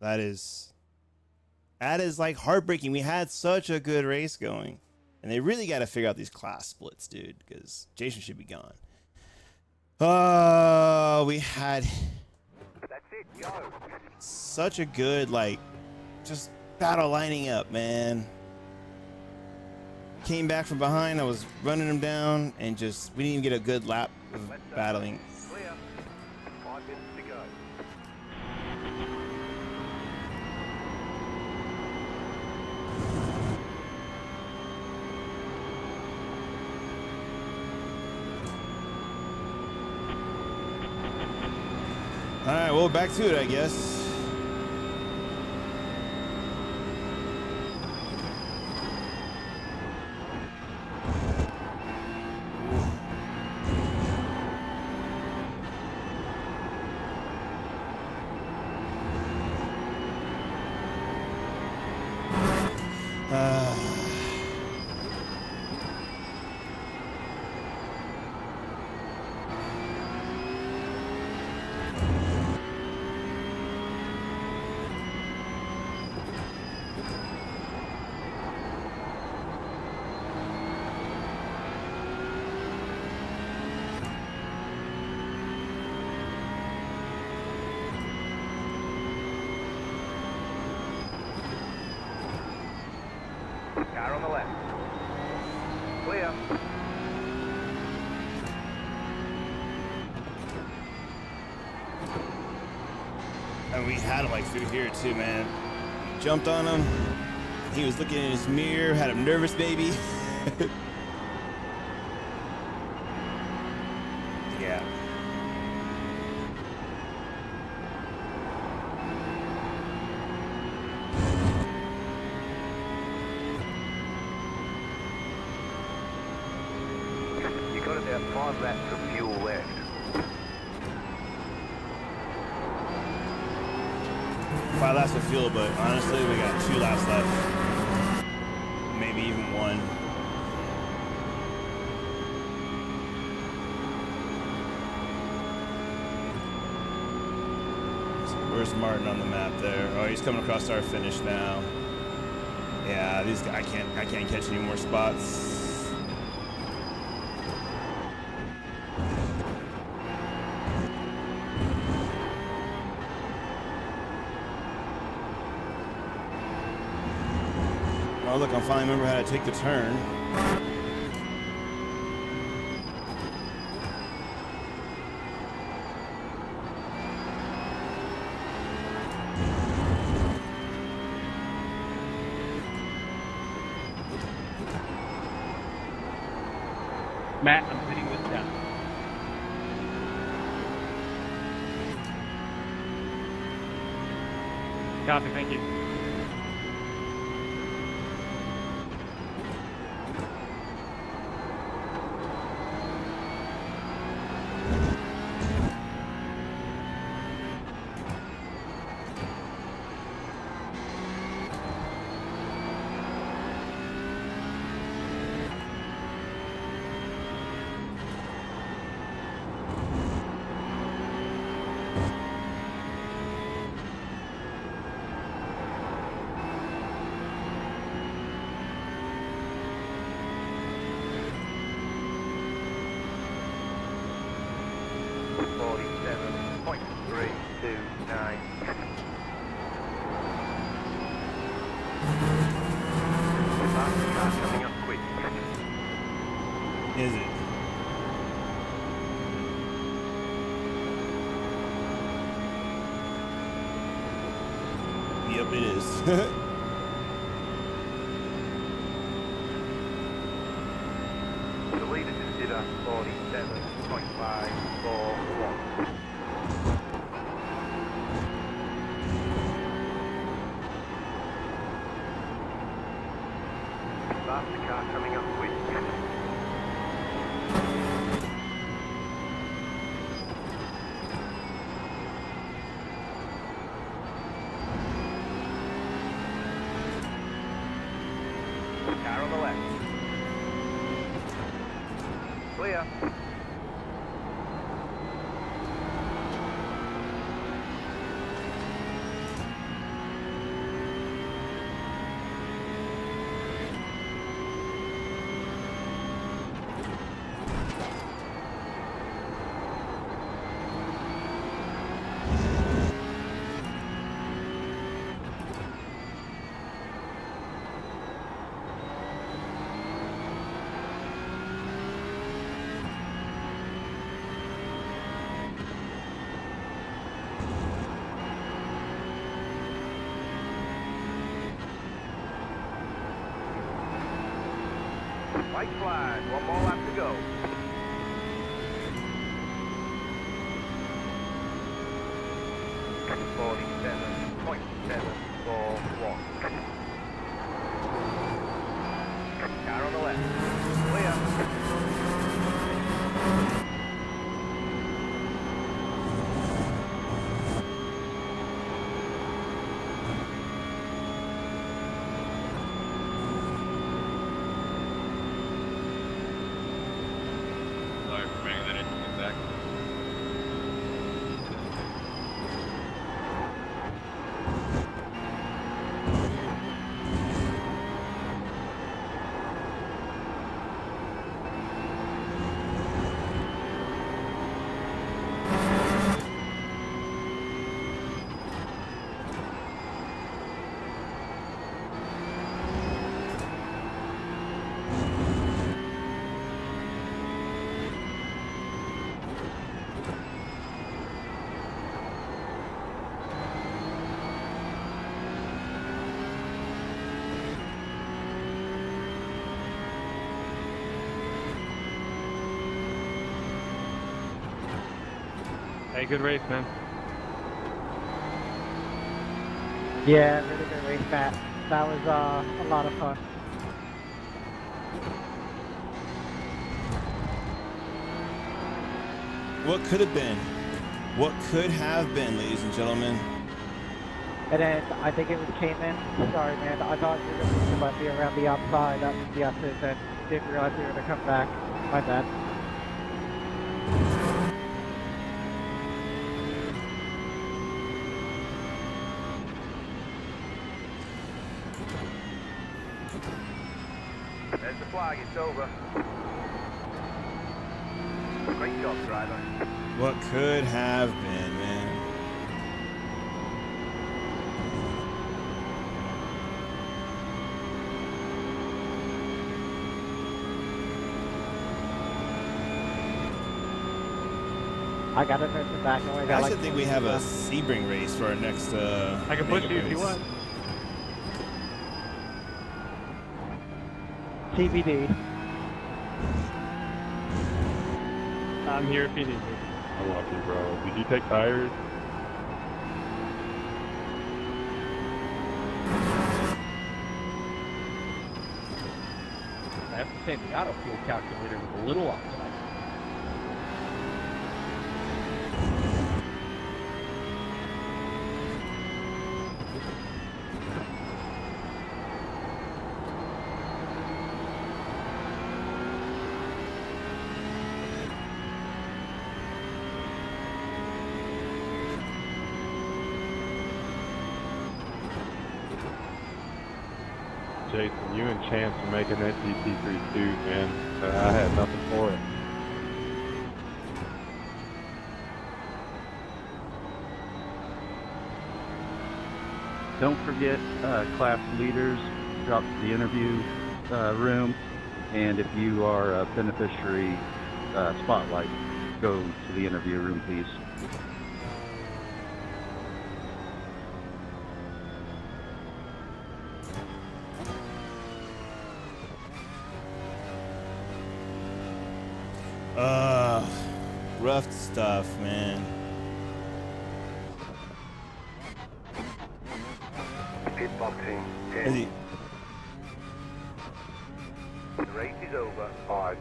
that is like heartbreaking. We had such a good race going, and they really got to figure out these class splits, dude, because Jason should be gone. We had such a good, like, just battle lining up, man. Came back from behind. I was running him down, and just we didn't even get a good lap of battling. Clear. 5 minutes to go. All right, well, back to it, I guess. Car on the left. Clear. And we had him like through here too, man. Jumped on him. He was looking in his mirror, had him nervous, baby. Yeah. 5 laps of fuel left. Five laps of fuel, but honestly, we got 2 laps left. Maybe even 1. So where's Martin on the map there? Oh, he's coming across our finish now. Yeah, these guys, I can't catch any more spots. Oh, look, I finally remember how to take the turn. Matt, I'm sitting this down. Copy, thank you. Is it? Yep, it is. The leader just did a 47.541. Faster car coming up quick. Car on the left. Clear. White flag, 1 more lap to go. .741. Car on the left. Clear. Sorry for bringing that into back. Hey, good race, man. Yeah, really good race, Matt. That was a lot of fun. What could have been? What could have been, ladies and gentlemen? And then I think it was Cayman. Sorry, man. I thought you were going to let me around the outside up the S's and didn't realize you were going to come back. My bad. There's the flag, it's over. Great job, driver. What could have been, man? I got to nurse it back. I I actually think we have a Sebring race for our next. I can push you if you want. TBD. I'm here if you need me. I'm lucky, bro. Did you take tires? I have to say, the auto fuel calculator was a little off tonight. Jason, you and Chance are making that GT3 too, man. I had nothing for it. Don't forget, class leaders, drop to the interview room, and if you are a beneficiary spotlight, go to the interview room, please. Rough stuff, man. Pit boxing. Is he- The race is over. 5,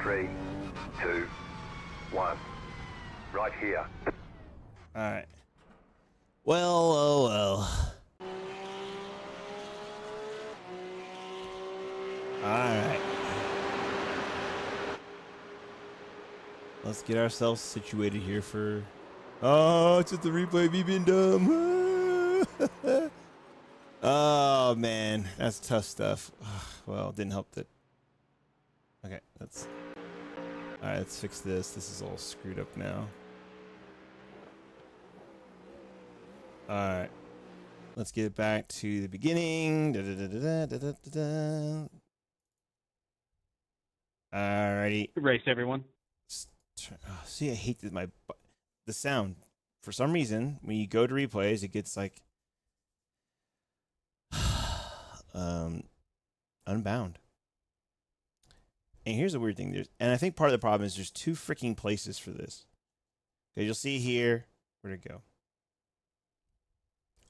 3, 2, 1. Right here. All right. Well, oh well. All right. Let's get ourselves situated here for. Oh, it's just the replay of me being dumb. Oh man, that's tough stuff. Well, didn't help that. Okay, let's. All right, let's fix this. This is all screwed up now. All right, let's get it back to the beginning. Alrighty. Good race, everyone. See, I hate that the sound. For some reason, when you go to replays, it gets like unbound. And here's the weird thing. And I think part of the problem is there's two freaking places for this. Okay, you'll see here. Where'd it go?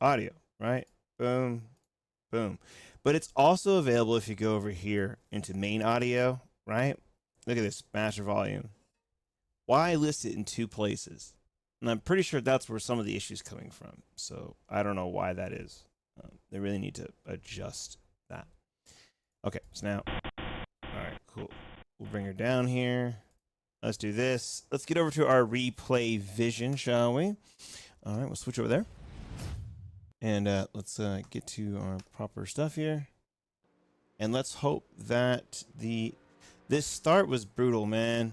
Audio, right? Boom, boom. But it's also available if you go over here into main audio, right? Look at this, master volume. Why list it in two places? And I'm pretty sure that's where some of the issue's coming from. So I don't know why that is. They really need to adjust that. Okay, so now, all right, cool. We'll bring her down here. Let's do this. Let's get over to our replay vision, shall we? All right, we'll switch over there. And let's get to our proper stuff here. And let's hope that this start was brutal, man.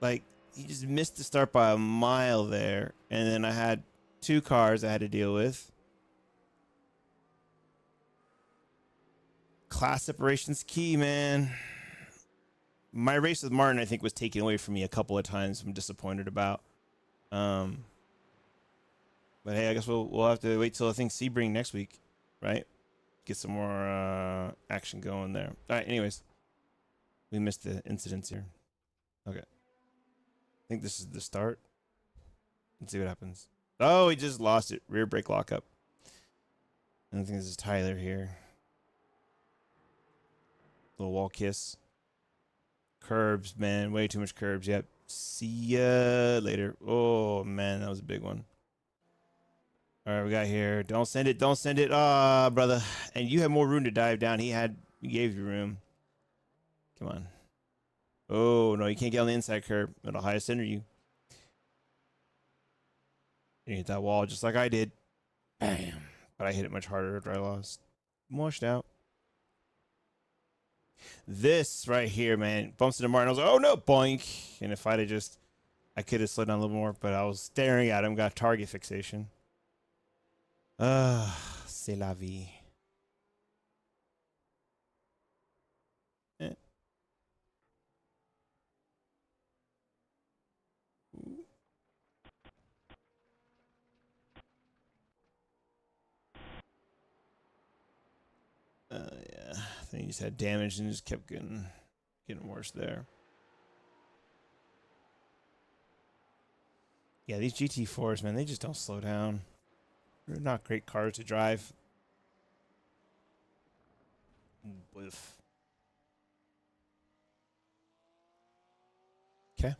Like, he just missed the start by a mile there. And then I had two cars I had to deal with. Class separation's key, man. My race with Martin, I think, was taken away from me a couple of times. I'm disappointed about. But hey, I guess we'll have to wait till I think Sebring next week, right? Get some more action going there. All right, anyways. We missed the incidents here. Okay. I think this is the start. Let's see what happens. Oh, he just lost it. Rear brake lockup. I think this is Tyler here. Little wall kiss. Curbs, man. Way too much curbs. Yep. See ya later. Oh, man. That was a big one. All right, we got here. Don't send it. Don't send it. Ah, brother. And you had more room to dive down. He gave you room. Come on. Oh, no. You can't get on the inside curb. It'll high center you. You hit that wall just like I did. Bam. But I hit it much harder after I lost. Washed out. This right here, man, bumps into Martin. I was like, oh no, boink. And if I'd have just, I could have slid down a little more, but I was staring at him, got target fixation. C'est la vie. Yeah, I think he just had damage and just kept getting worse there. Yeah, these GT4s, man, they just don't slow down. They're not great cars to drive. Whiff. Okay.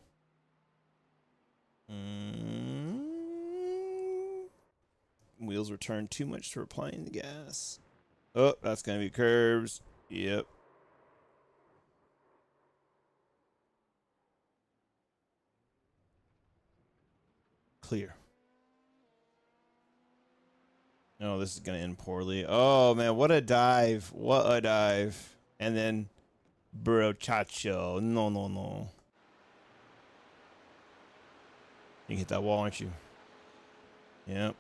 Wheels return too much for applying the gas. Oh, that's going to be curves. Yep. Clear. No, this is going to end poorly. Oh, man, what a dive. What a dive. And then, brochacho. No, no, no. You can hit that wall, aren't you? Yep.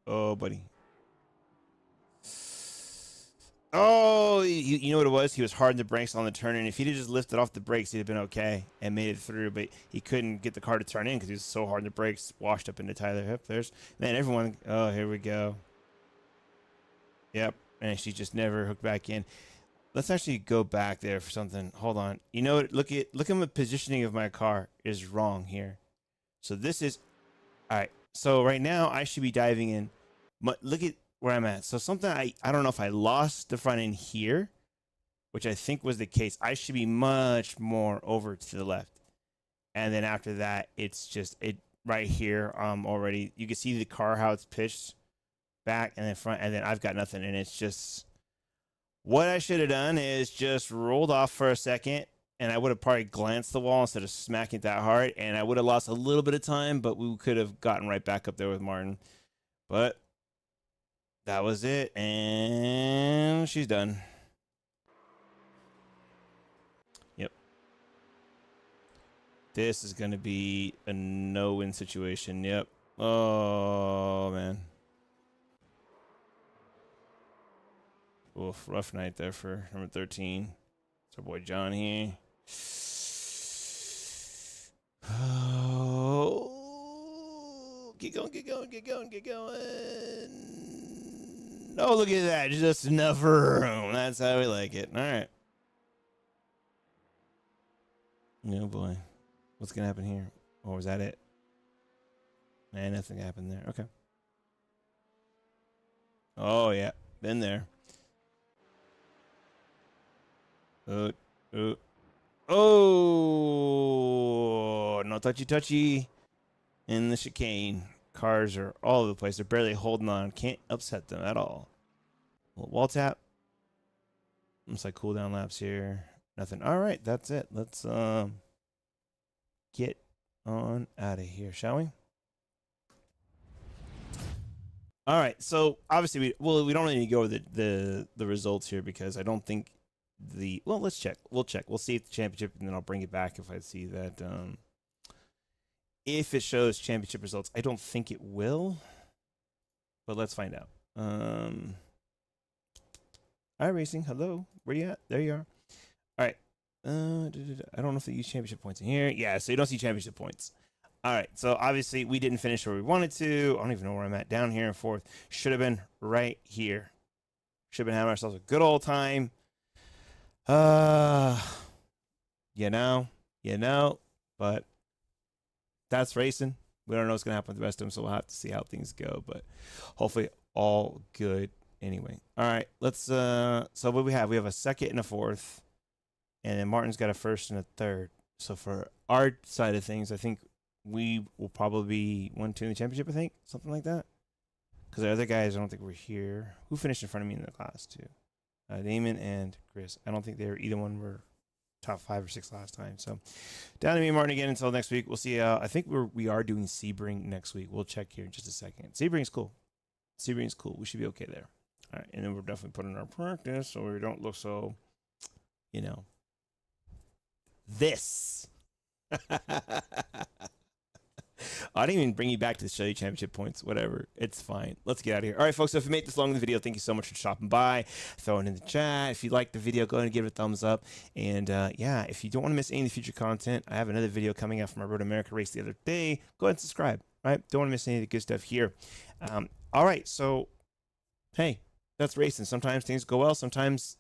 Oh, buddy. Oh, you know what it was? He was hard on the brakes on the turn, and if he'd have just lifted off the brakes, he'd have been okay and made it through, but he couldn't get the car to turn in because he was so hard on the brakes, washed up into Tyler. Yep, there's, man, everyone. Oh, here we go. Yep, and she just never hooked back in. Let's actually go back there for something. Hold on. You know what? Look at the positioning of my car is wrong here. So this is, all right. So right now I should be diving in. But look at where I'm at. So something I don't know if I lost the front end here, which I think was the case. I should be much more over to the left. And then after that, it's just it right here. Already you can see the car, how it's pitched back and then front, and then I've got nothing. And it's just, what I should have done is just rolled off for a second, and I would have probably glanced the wall instead of smacking it that hard, and I would have lost a little bit of time, but we could have gotten right back up there with Martin. But that was it, and she's done. Yep. This is going to be a no-win situation. Yep. Oh, man. Oof, rough night there for number 13. It's our boy John here. Oh, get going, get going, get going, get going. Oh, look at that. Just enough room. That's how we like it. All right. Oh, boy. What's going to happen here? Or was that it? Man, nothing happened there. Okay. Oh, yeah. Been there. Oh, no touchy in the chicane. Cars are all over the place. They're barely holding on. Can't upset them at all. Wall tap. Looks like cool down laps here. Nothing. All right, that's it. Let's get on out of here, shall we? All right. So obviously, we don't really need to go over the results here because I don't think let's check. We'll check. We'll see if the championship, and then I'll bring it back if I see that. If it shows championship results, I don't think it will, but let's find out. iRacing, hello. Where you at? There you are. All right. I don't know if they use championship points in here. Yeah, so you don't see championship points. All right. So obviously we didn't finish where we wanted to. I don't even know where I'm at. Down here in fourth. Should have been right here. Should have been having ourselves a good old time. You know, but that's racing. We don't know what's going to happen with the rest of them, so we'll have to see how things go, but hopefully all good Anyway, all right. Let's. So what we have? We have a second and a fourth, and then Martin's got a first and a third. So for our side of things, I think we will probably be 1-2 in the championship. I think something like that. Because the other guys, I don't think were here. Who finished in front of me in the class too? Damon and Chris. I don't think they were either one were top 5 or 6 last time. So down to me and Martin again until next week. We'll see. I think we are doing Sebring next week. We'll check here in just a second. Sebring's cool. Sebring's cool. We should be okay there. All right, and then we're definitely putting our practice so we don't look so, this. I didn't even bring you back to the show you championship points. Whatever. It's fine. Let's get out of here. All right, folks. So if you made this long in the video, thank you so much for stopping by. Throw it in the chat. If you liked the video, go ahead and give it a thumbs up. And yeah, if you don't want to miss any of the future content, I have another video coming out from our Road America race the other day. Go ahead and subscribe. Right? Don't want to miss any of the good stuff here. All right. So, hey, that's racing. Sometimes things go well. Sometimes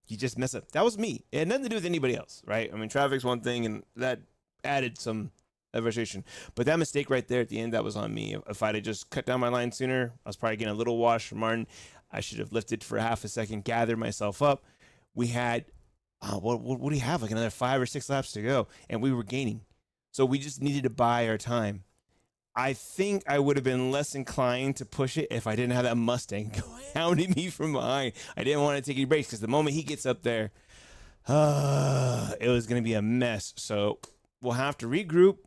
you just mess up. That was me. It had nothing to do with anybody else, right? I mean, traffic's one thing, and that added some frustration. But that mistake right there at the end, that was on me. If I'd have just cut down my line sooner, I was probably getting a little wash from Martin. I should have lifted for half a second, gathered myself up. We had, what do you have? Like another 5 or 6 laps to go, and we were gaining. So we just needed to buy our time. I think I would have been less inclined to push it if I didn't have that Mustang hounding me from behind. I didn't want to take any breaks because the moment he gets up there, it was going to be a mess. So we'll have to regroup,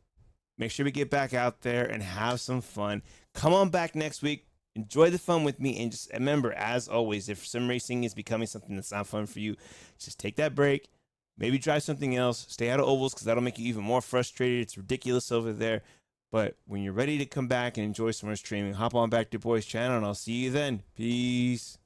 make sure we get back out there and have some fun. Come on back next week. Enjoy the fun with me. And just remember, as always, if sim racing is becoming something that's not fun for you, just take that break. Maybe try something else. Stay out of ovals because that'll make you even more frustrated. It's ridiculous over there. But when you're ready to come back and enjoy some more streaming, hop on back to Boy's channel, and I'll see you then. Peace.